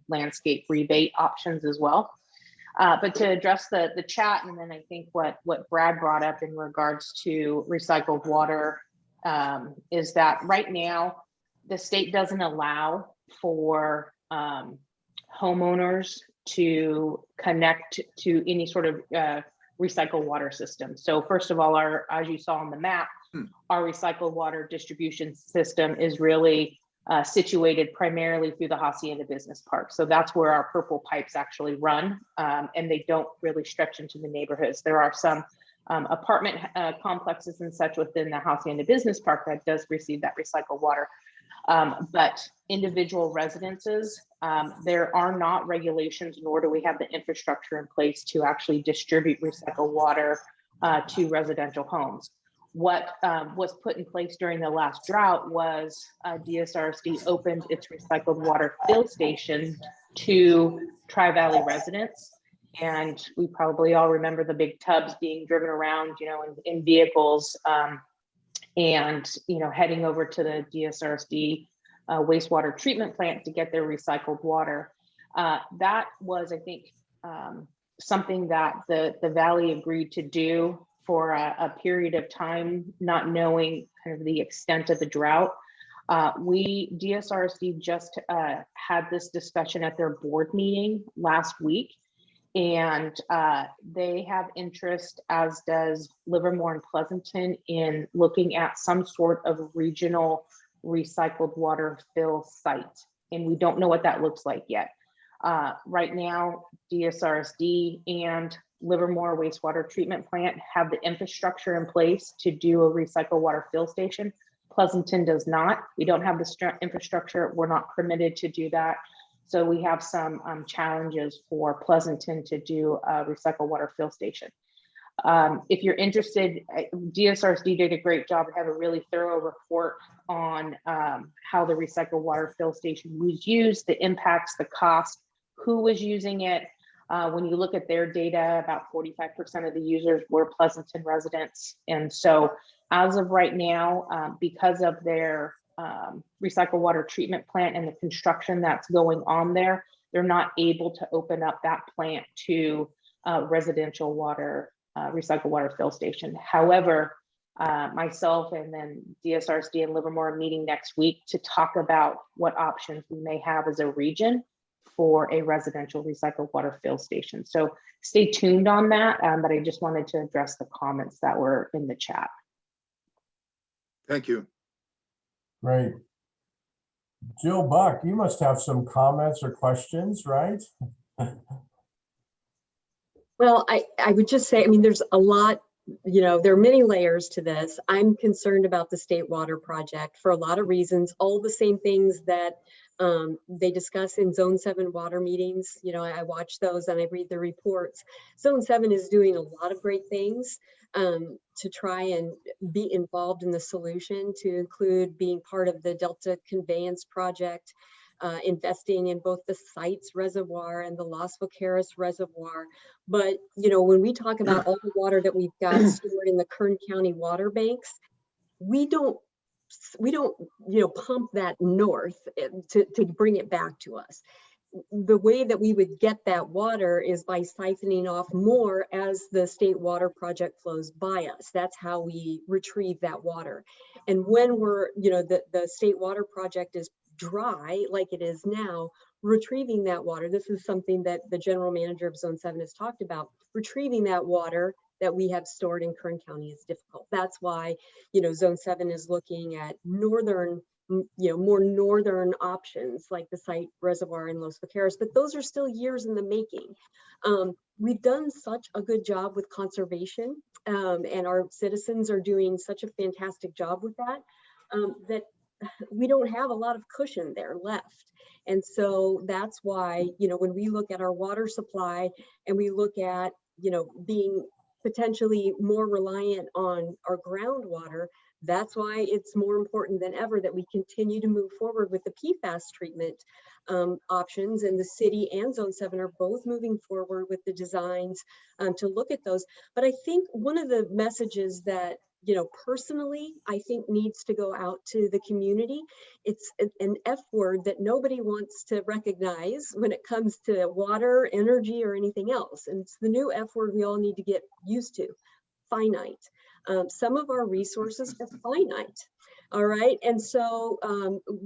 landscape rebate options as well. But to address the chat, and then I think what Brad brought up in regards to recycled water is that right now the state doesn't allow for homeowners to connect to any sort of recycled water system. So first of all, as you saw on the map, our recycled water distribution system is really situated primarily through the Hacienda Business Park. So that's where our purple pipes actually run, and they don't really stretch into the neighborhoods. There are some apartment complexes and such within the Hacienda Business Park that does receive that recycled water. But individual residences, there are not regulations, nor do we have the infrastructure in place to actually distribute recycled water to residential homes. What was put in place during the last drought was DSRSD opened its recycled water fill station to Tri-Valley residents. And we probably all remember the big tubs being driven around, in vehicles and, heading over to the DSRSD wastewater treatment plant to get their recycled water. That was, I think, something that the Valley agreed to do for a period of time, not knowing kind of the extent of the drought. DSRSD just had this discussion at their board meeting last week, and they have interest, as does Livermore and Pleasanton, in looking at some sort of regional recycled water fill site. And we don't know what that looks like yet. Right now, DSRSD and Livermore wastewater treatment plant have the infrastructure in place to do a recycled water fill station. Pleasanton does not. We don't have the infrastructure. We're not permitted to do that. So we have some challenges for Pleasanton to do a recycled water fill station. If you're interested, DSRSD did a great job and have a really thorough report on how the recycled water fill station was used, the impacts, the cost, who was using it. When you look at their data, about 45% of the users were Pleasanton residents. And so as of right now, because of their recycled water treatment plant and the construction that's going on there, they're not able to open up that plant to residential water, recycled water fill station. However, myself and then DSRSD and Livermore are meeting next week to talk about what options we may have as a region for a residential recycled water fill station. So stay tuned on that, but I just wanted to address the comments that were in the chat. Thank you. Great. Jill Buck, you must have some comments or questions, right? Well, I would just say, there's a lot, there are many layers to this. I'm concerned about the state water project for a lot of reasons, all the same things that They discuss in Zone 7 water meetings. You know, I watch those and I read the reports. Zone 7 is doing a lot of great things to try and be involved in the solution, to include being part of the Delta Conveyance Project, investing in both the Sites Reservoir and the Las Vaqueras Reservoir. But, you know, when we talk about all the water that we've got stored in the Kern County water banks, we don't, you know, pump that north to bring it back to us. The way that we would get that water is by siphoning off more as the state water project flows by us. That's how we retrieve that water. And when we're, you know, the state water project is dry like it is now, retrieving that water, this is something that the general manager of Zone 7 has talked about, retrieving that water that we have stored in Kern County is difficult. That's why, you know, Zone 7 is looking at northern, you know, more northern options like the Site Reservoir and Los Vaqueros, but those are still years in the making. We've done such a good job with conservation, and our citizens are doing such a fantastic job with that, that we don't have a lot of cushion there left. And so that's why, you know, when we look at our water supply and we look at, you know, being potentially more reliant on our groundwater, that's why it's more important than ever that we continue to move forward with the PFAS treatment options. And the city and Zone 7 are both moving forward with the designs to look at those. But I think one of the messages that, you know, personally, I think needs to go out to the community. It's an F word that nobody wants to recognize when it comes to water, energy, or anything else. And it's the new F word we all need to get used to: finite. Some of our resources are finite. All right. And so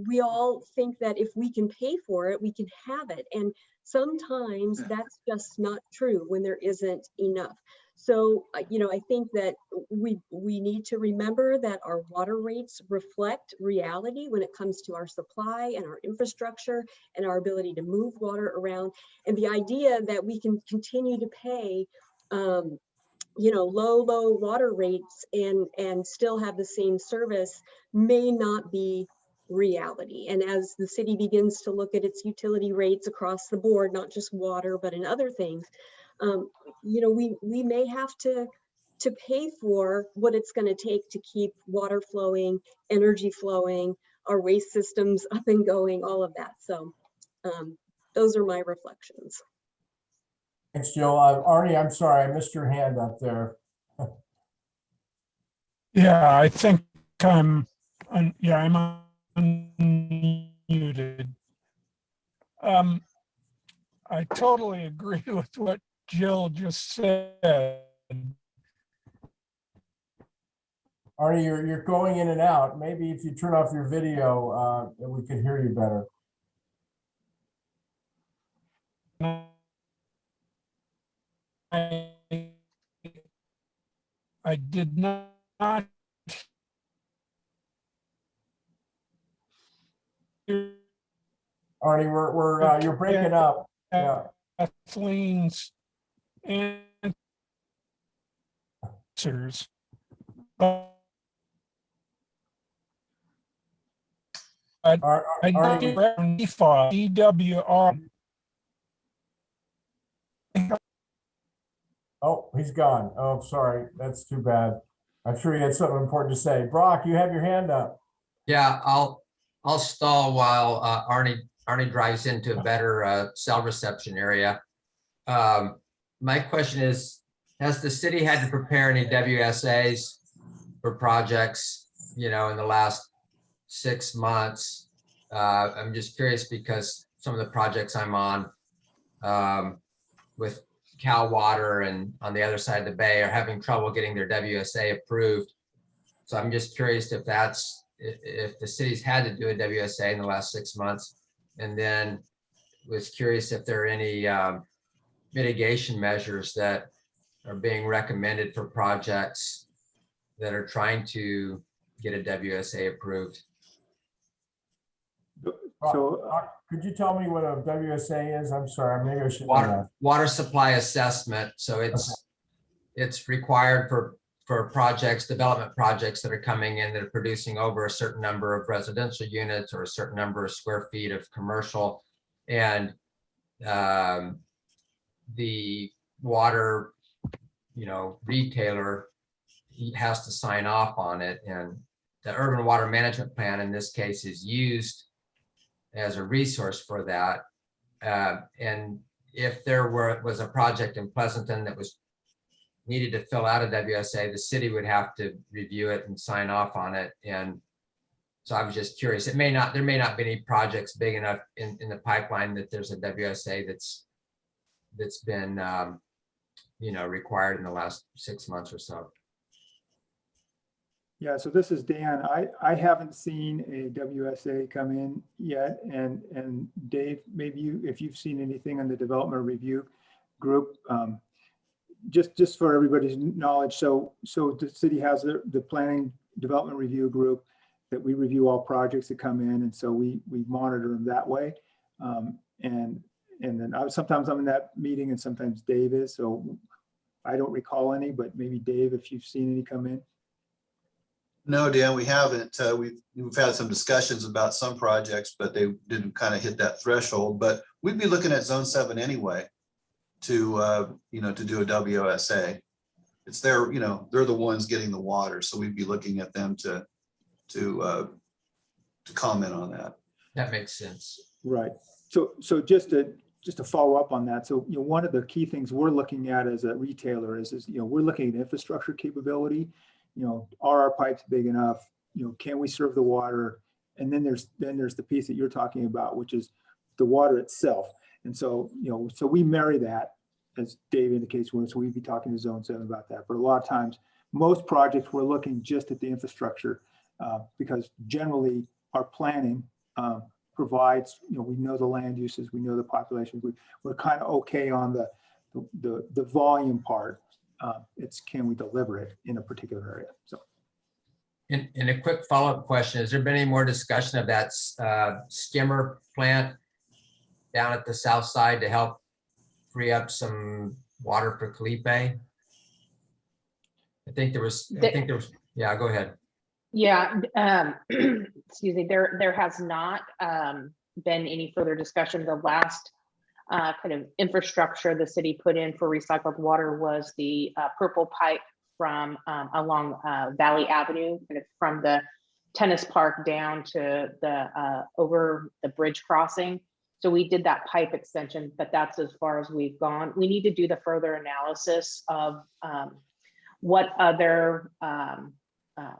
we all think that if we can pay for it, we can have it. And sometimes that's just not true when there isn't enough. So, you know, I think that we need to remember that our water rates reflect reality when it comes to our supply and our infrastructure and our ability to move water around. And the idea that we can continue to pay, you know, low water rates and still have the same service may not be reality. And as the city begins to look at its utility rates across the board, not just water, but in other things, you know, we may have to pay for what it's going to take to keep water flowing, energy flowing, our waste systems up and going, all of that. So those are my reflections. Thanks, Jill. Arnie, I'm sorry, I missed your hand up there. Yeah, I think I'm unmuted. I totally agree with what Jill just said. Arnie, you're going in and out. Maybe if you turn off your video, we can hear you better. I did not. Arnie, you're breaking up. Yeah. Kathleen's answers. But I Arnie, EWR. oh, he's gone. Oh, sorry. That's too bad. I'm sure he had something important to say. Brock, you have your hand up. Yeah, I'll stall while Arnie drives into a better cell reception area. My question is, has the city had to prepare any WSAs for projects, you know, in the last 6 months? I'm just curious because some of the projects I'm on with Cal Water and on the other side of the bay are having trouble getting their WSA approved. So I'm just curious if the city's had to do a WSA in the last 6 months, and then was curious if there are any mitigation measures that are being recommended for projects that are trying to get a WSA approved. So could you tell me what a WSA is? I'm sorry, maybe I should know that. Water supply assessment. So it's required for for projects, development projects that are coming in that are producing over a certain number of residential units or a certain number of square feet of commercial. And the water, retailer, he has to sign off on it. And the urban water management plan in this case is used as a resource for that. And if there was a project in Pleasanton that was needed to fill out a WSA, the city would have to review it and sign off on it. And so I was just curious, there may not be any projects big enough in the pipeline that there's a WSA that's been, required in the last 6 months or so. Yeah, so this is Dan. I haven't seen a WSA come in yet. And Dave, maybe if you've seen anything on the development review group, just for everybody's knowledge. So the city has the planning development review group that we review all projects that come in. And so we monitor them that way. And then sometimes I'm in that meeting and sometimes Dave is. So I don't recall any, but maybe Dave, if you've seen any come in. No, Dan, we haven't. We've had some discussions about some projects, but they didn't kind of hit that threshold. But we'd be looking at Zone 7 anyway to do a WSA. It's their, they're the ones getting the water, so we'd be looking at them to comment on that. That makes sense. Right. So just to follow up on that. So, one of the key things we're looking at as a retailer is we're looking at infrastructure capability. Are our pipes big enough? Can we serve the water? And then there's the piece that you're talking about, which is the water itself. And so, so we marry that, as Dave indicates, so we'd be talking to Zone 7 about that. But a lot of times, most projects, we're looking just at the infrastructure because generally our planning provides, we know the land uses, we know the population, we're kind of okay on the volume part. It's can we deliver it in a particular area? So. And a quick follow-up question, has there been any more discussion of that skimmer plant down at the south side to help free up some water for Calipe? I think there was, yeah, go ahead. Yeah, excuse me, there has not been any further discussion. The last kind of infrastructure the city put in for recycled water was the purple pipe from along Valley Avenue, kind of from the tennis park down to the over the bridge crossing. So we did that pipe extension, but that's as far as we've gone. We need to do the further analysis of what other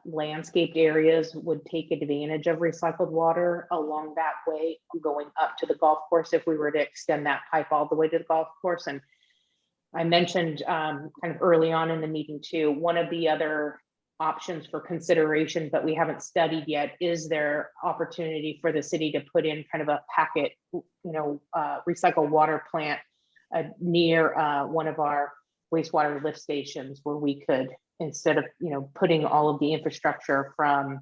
landscaped areas would take advantage of recycled water along that way, going up to the golf course if we were to extend that pipe all the way to the golf course. And I mentioned kind of early on in the meeting too, one of the other options for consideration, but we haven't studied yet, is there opportunity for the city to put in kind of a packet, recycled water plant near one of our wastewater lift stations where we could, instead of, putting all of the infrastructure from,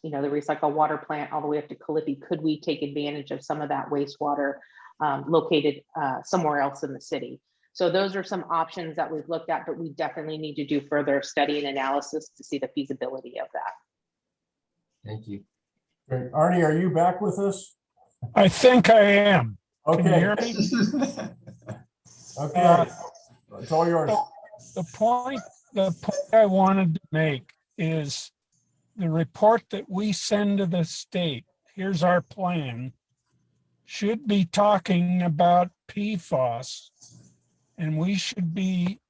the recycled water plant all the way up to Calipe, could we take advantage of some of that wastewater located somewhere else in the city? So those are some options that we've looked at, but we definitely need to do further study and analysis to see the feasibility of that. Thank you. Great. Arnie, are you back with us? I think I am. Okay. Can you hear me? Okay. It's all yours. The point I wanted to make is the report that we send to the state, here's our plan, should be talking about PFAS. And we shouldn't be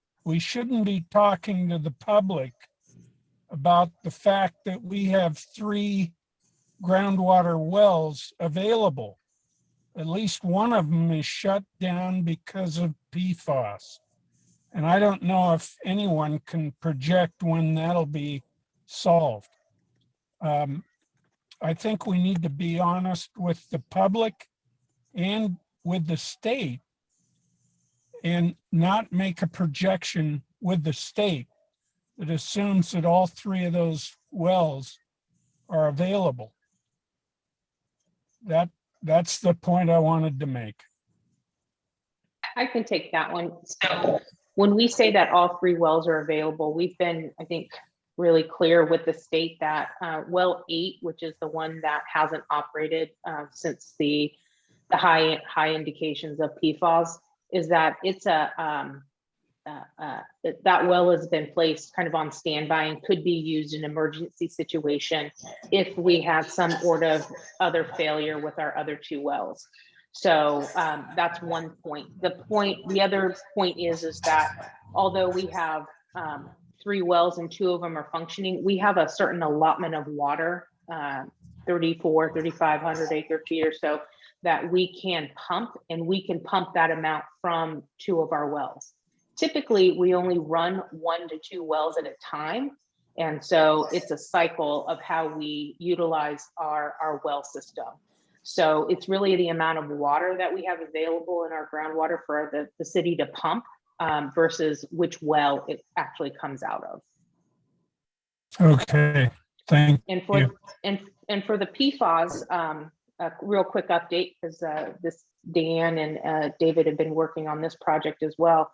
talking to the public about the fact that we have 3 groundwater wells available. At least one of them is shut down because of PFAS. And I don't know if anyone can project when that'll be solved. I think we need to be honest with the public and with the state and not make a projection with the state that assumes that all 3 of those wells are available. That's the point I wanted to make. I can take that one. So when we say that all 3 wells are available, we've been, I think, really clear with the state that well 8, which is the one that hasn't operated since the high indications of PFAS, is that it's that well has been placed kind of on standby and could be used in an emergency situation if we have some sort of other failure with our other 2 wells. So that's one point. The other point is that although we have 3 wells and 2 of them are functioning, we have a certain allotment of water, 3,500 acre feet or so, that we can pump, and we can pump that amount from 2 of our wells. Typically, we only run 1 to 2 wells at a time. And so it's a cycle of how we utilize our well system. So it's really the amount of water that we have available in our groundwater for the city to pump versus which well it actually comes out of. Okay, thank And for you. and for the PFAS, a real quick update, because this Dan and David have been working on this project as well,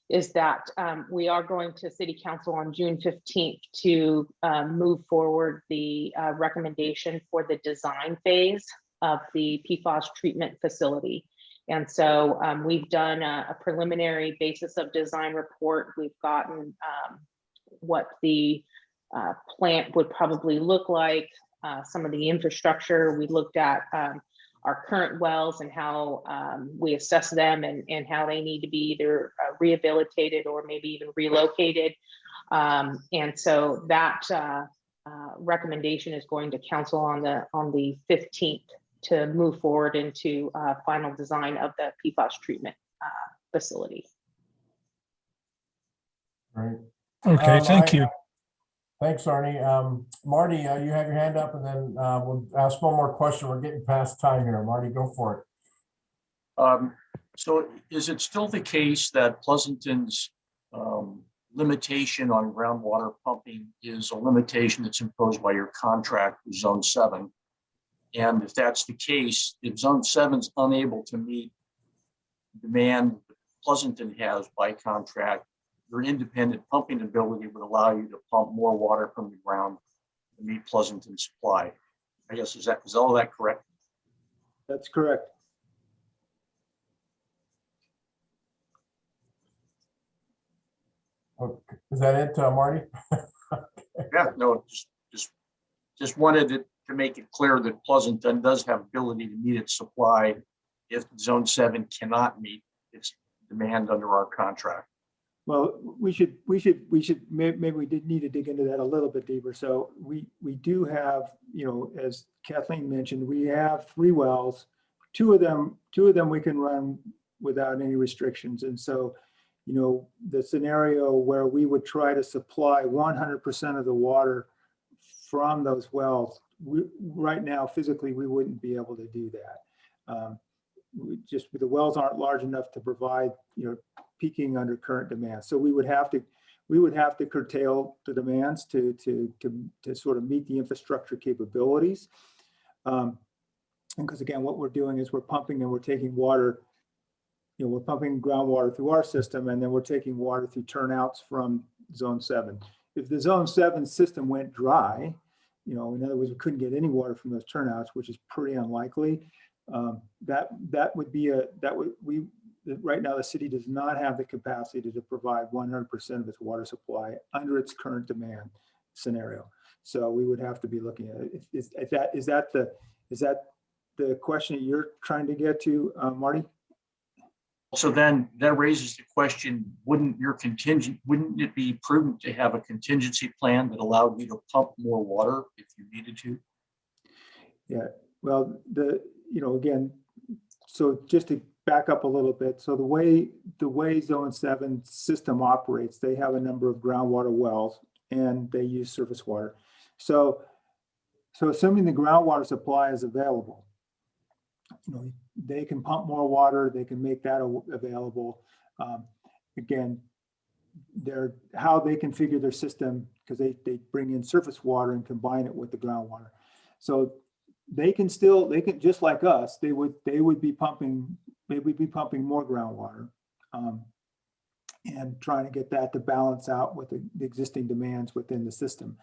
is that we are going to City Council on June 15th to move forward the recommendation for the design phase of the PFAS treatment facility. And so we've done a preliminary basis of design report. We've gotten what the plant would probably look like, some of the infrastructure. We looked at our current wells and how we assess them and how they need to be either rehabilitated or maybe even relocated. And so that recommendation is going to council on the 15th to move forward into final design of the PFAS treatment facility. Right. Okay, thank you. Thanks, Arnie. Marty, you have your hand up, and then we'll ask one more question. We're getting past time here. Marty, go for it. So is it still the case that Pleasanton's limitation on groundwater pumping is a limitation that's imposed by your contract with Zone 7? And if that's the case, if Zone 7 is unable to meet demand Pleasanton has by contract, your independent pumping ability would allow you to pump more water from the ground to meet Pleasanton's supply. I guess, is all that correct? That's correct. Okay. Is that it, Marty? Yeah, no, just wanted to make it clear that Pleasanton does have ability to meet its supply if Zone 7 cannot meet its demand under our contract. Well, maybe we did need to dig into that a little bit deeper. So we do have, as Kathleen mentioned, we have 3 wells. Two of them we can run without any restrictions. And so, the scenario where we would try to supply 100% of the water from those wells, right now, physically, we wouldn't be able to do that. The wells aren't large enough to provide, peaking under current demand. So we would have to curtail the demands to sort of meet the infrastructure capabilities. Because again, what we're doing is we're pumping and we're taking water, we're pumping groundwater through our system, and then we're taking water through turnouts from Zone 7. If the Zone 7 system went dry, in other words, we couldn't get any water from those turnouts, which is pretty unlikely. Right now the city does not have the capacity to provide 100% of its water supply under its current demand scenario. So we would have to be looking at it. Is that the question that you're trying to get to, Marty? So then that raises the question, wouldn't it be prudent to have a contingency plan that allowed you to pump more water if you needed to? Yeah, well, again, so just to back up a little bit. So the way Zone 7 system operates, they have a number of groundwater wells and they use surface water. So assuming the groundwater supply is available, they can pump more water, they can make that available. Again, how they configure their system, because they bring in surface water and combine it with the groundwater. So they can just like us, they would be pumping more groundwater. and trying to get that to balance out with the existing demands within the system.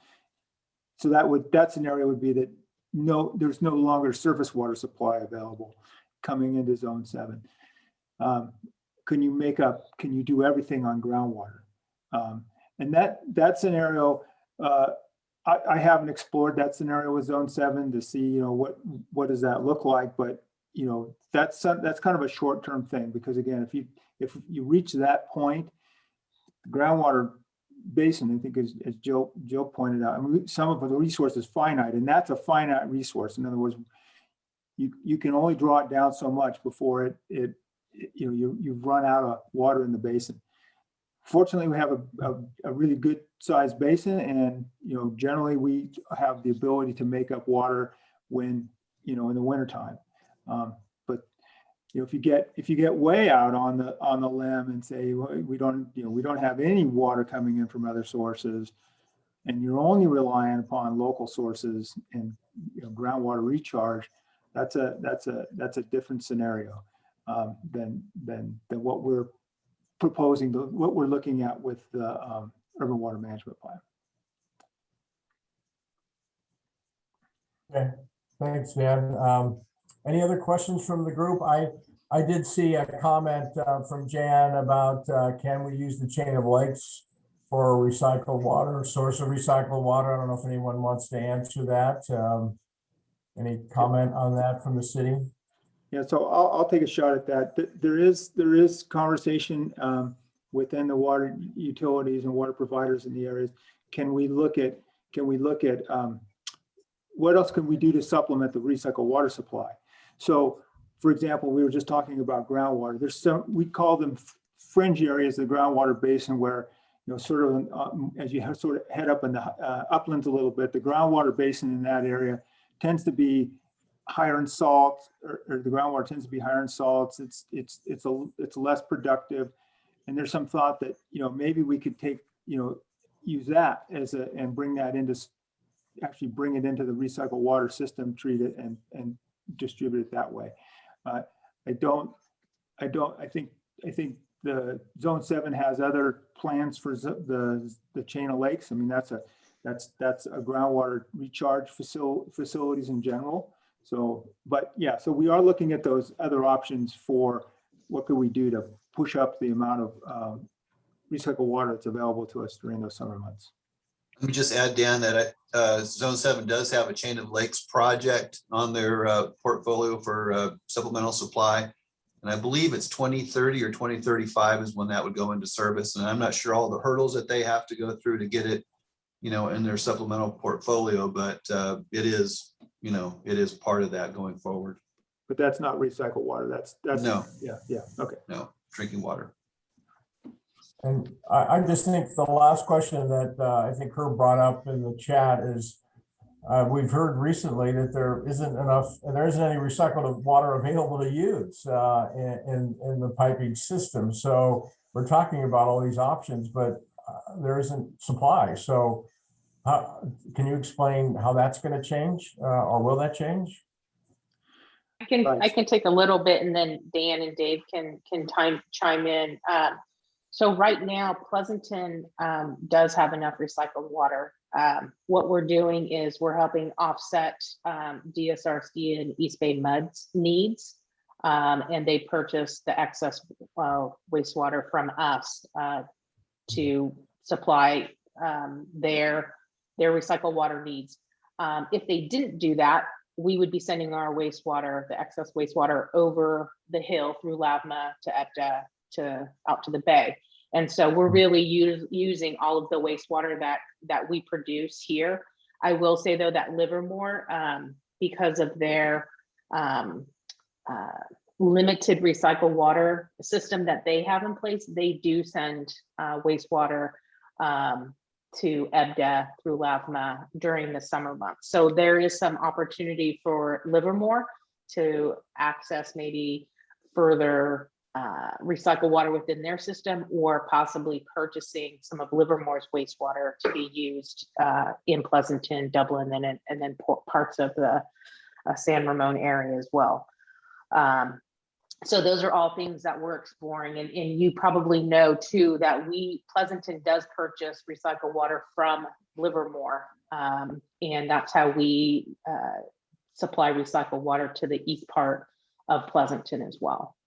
So that scenario would be that there's no longer surface water supply available coming into zone 7. Can you do everything on groundwater? And that scenario, I haven't explored that scenario with zone 7 to see, what does that look like? But, that's kind of a short-term thing, because again, if you reach that point, the groundwater basin, I think as Jill pointed out, I mean, some of the resource is finite, and that's a finite resource. In other words, you can only draw it down so much before you've run out of water in the basin. Fortunately, we have a really good sized basin, and generally we have the ability to make up water when in the wintertime. But if you get way out on the limb and say we don't have any water coming in from other sources, and you're only relying upon local sources and groundwater recharge, that's a different scenario than what we're proposing, what we're looking at with the urban water management plan. Okay, thanks, Dan. Any other questions from the group? I did see a comment from Jan about can we use the chain of lakes for recycled water, source of recycled water? I don't know if anyone wants to answer that. Any comment on that from the city? Yeah, so I'll take a shot at that. There is conversation within the water utilities and water providers in the areas. Can we look at what else can we do to supplement the recycled water supply? So, for example, we were just talking about groundwater. There's we call them fringe areas of the groundwater basin where, sort of as you sort of head up in the uplands a little bit, the groundwater basin in that area tends to be higher in salt, or the groundwater tends to be higher in salts. It's less productive, and there's some thought that maybe we could take use that and bring that into bring it into the recycled water system, treat it and distribute it that way. I think the zone 7 has other plans for the chain of lakes. I mean, that's a groundwater recharge facilities in general. So, but yeah, so we are looking at those other options for what could we do to push up the amount of recycled water that's available to us during those summer months. Let me just add, Dan, that Zone 7 does have a chain of lakes project on their portfolio for supplemental supply. And I believe it's 2030 or 2035 is when that would go into service. And I'm not sure all the hurdles that they have to go through to get it, in their supplemental portfolio, but it is part of that going forward. But that's not recycled water. That's no. Yeah. Okay. No, drinking water. And I just think the last question that I think Herb brought up in the chat is we've heard recently that there isn't any recycled water available to use in the piping system. So we're talking about all these options, but there isn't supply. So can you explain how that's going to change, or will that change? I can take a little bit, and then Dan and Dave can chime in. So right now, Pleasanton does have enough recycled water. What we're doing is we're helping offset DSRC and East Bay MUD's needs, and they purchase the excess wastewater from us to supply their recycled water needs. If they didn't do that, we would be sending our wastewater, the excess wastewater, over the hill through Lavma to EPTA out to the bay. And so we're really using all of the wastewater that we produce here. I will say though that Livermore, because of their limited recycled water system that they have in place, they do send wastewater to EBDA through Lavma during the summer months. So there is some opportunity for Livermore to access maybe further recycled water within their system, or possibly purchasing some of Livermore's wastewater to be used in Pleasanton, Dublin, and then parts of the San Ramon area as well. So those are all things that we're exploring, and you probably know too that Pleasanton does purchase recycled water from Livermore, and that's how we supply recycled water to the east part of Pleasanton as well.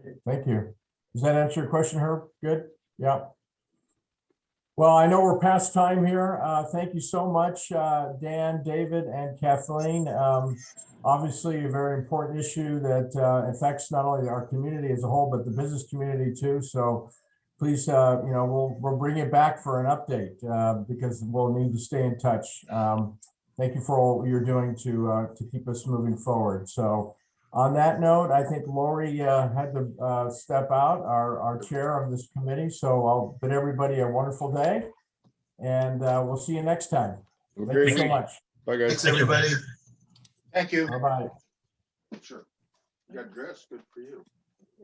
Great, thank you. Does that answer your question, Herb? Good, yeah. Well, I know we're past time here. Thank you so much, Dan, David, and Kathleen. Obviously, a very important issue that affects not only our community as a whole, but the business community too. So please, we'll bring it back for an update because we'll need to stay in touch. Thank you for all you're doing to keep us moving forward. So on that note, I think Lori had to step out, our chair of this committee. So I'll bid everybody a wonderful day, and we'll see you next time. Thank you so much. Bye, guys. Thanks, everybody. Thank you. Bye-bye. Sure. You got dressed, good for you.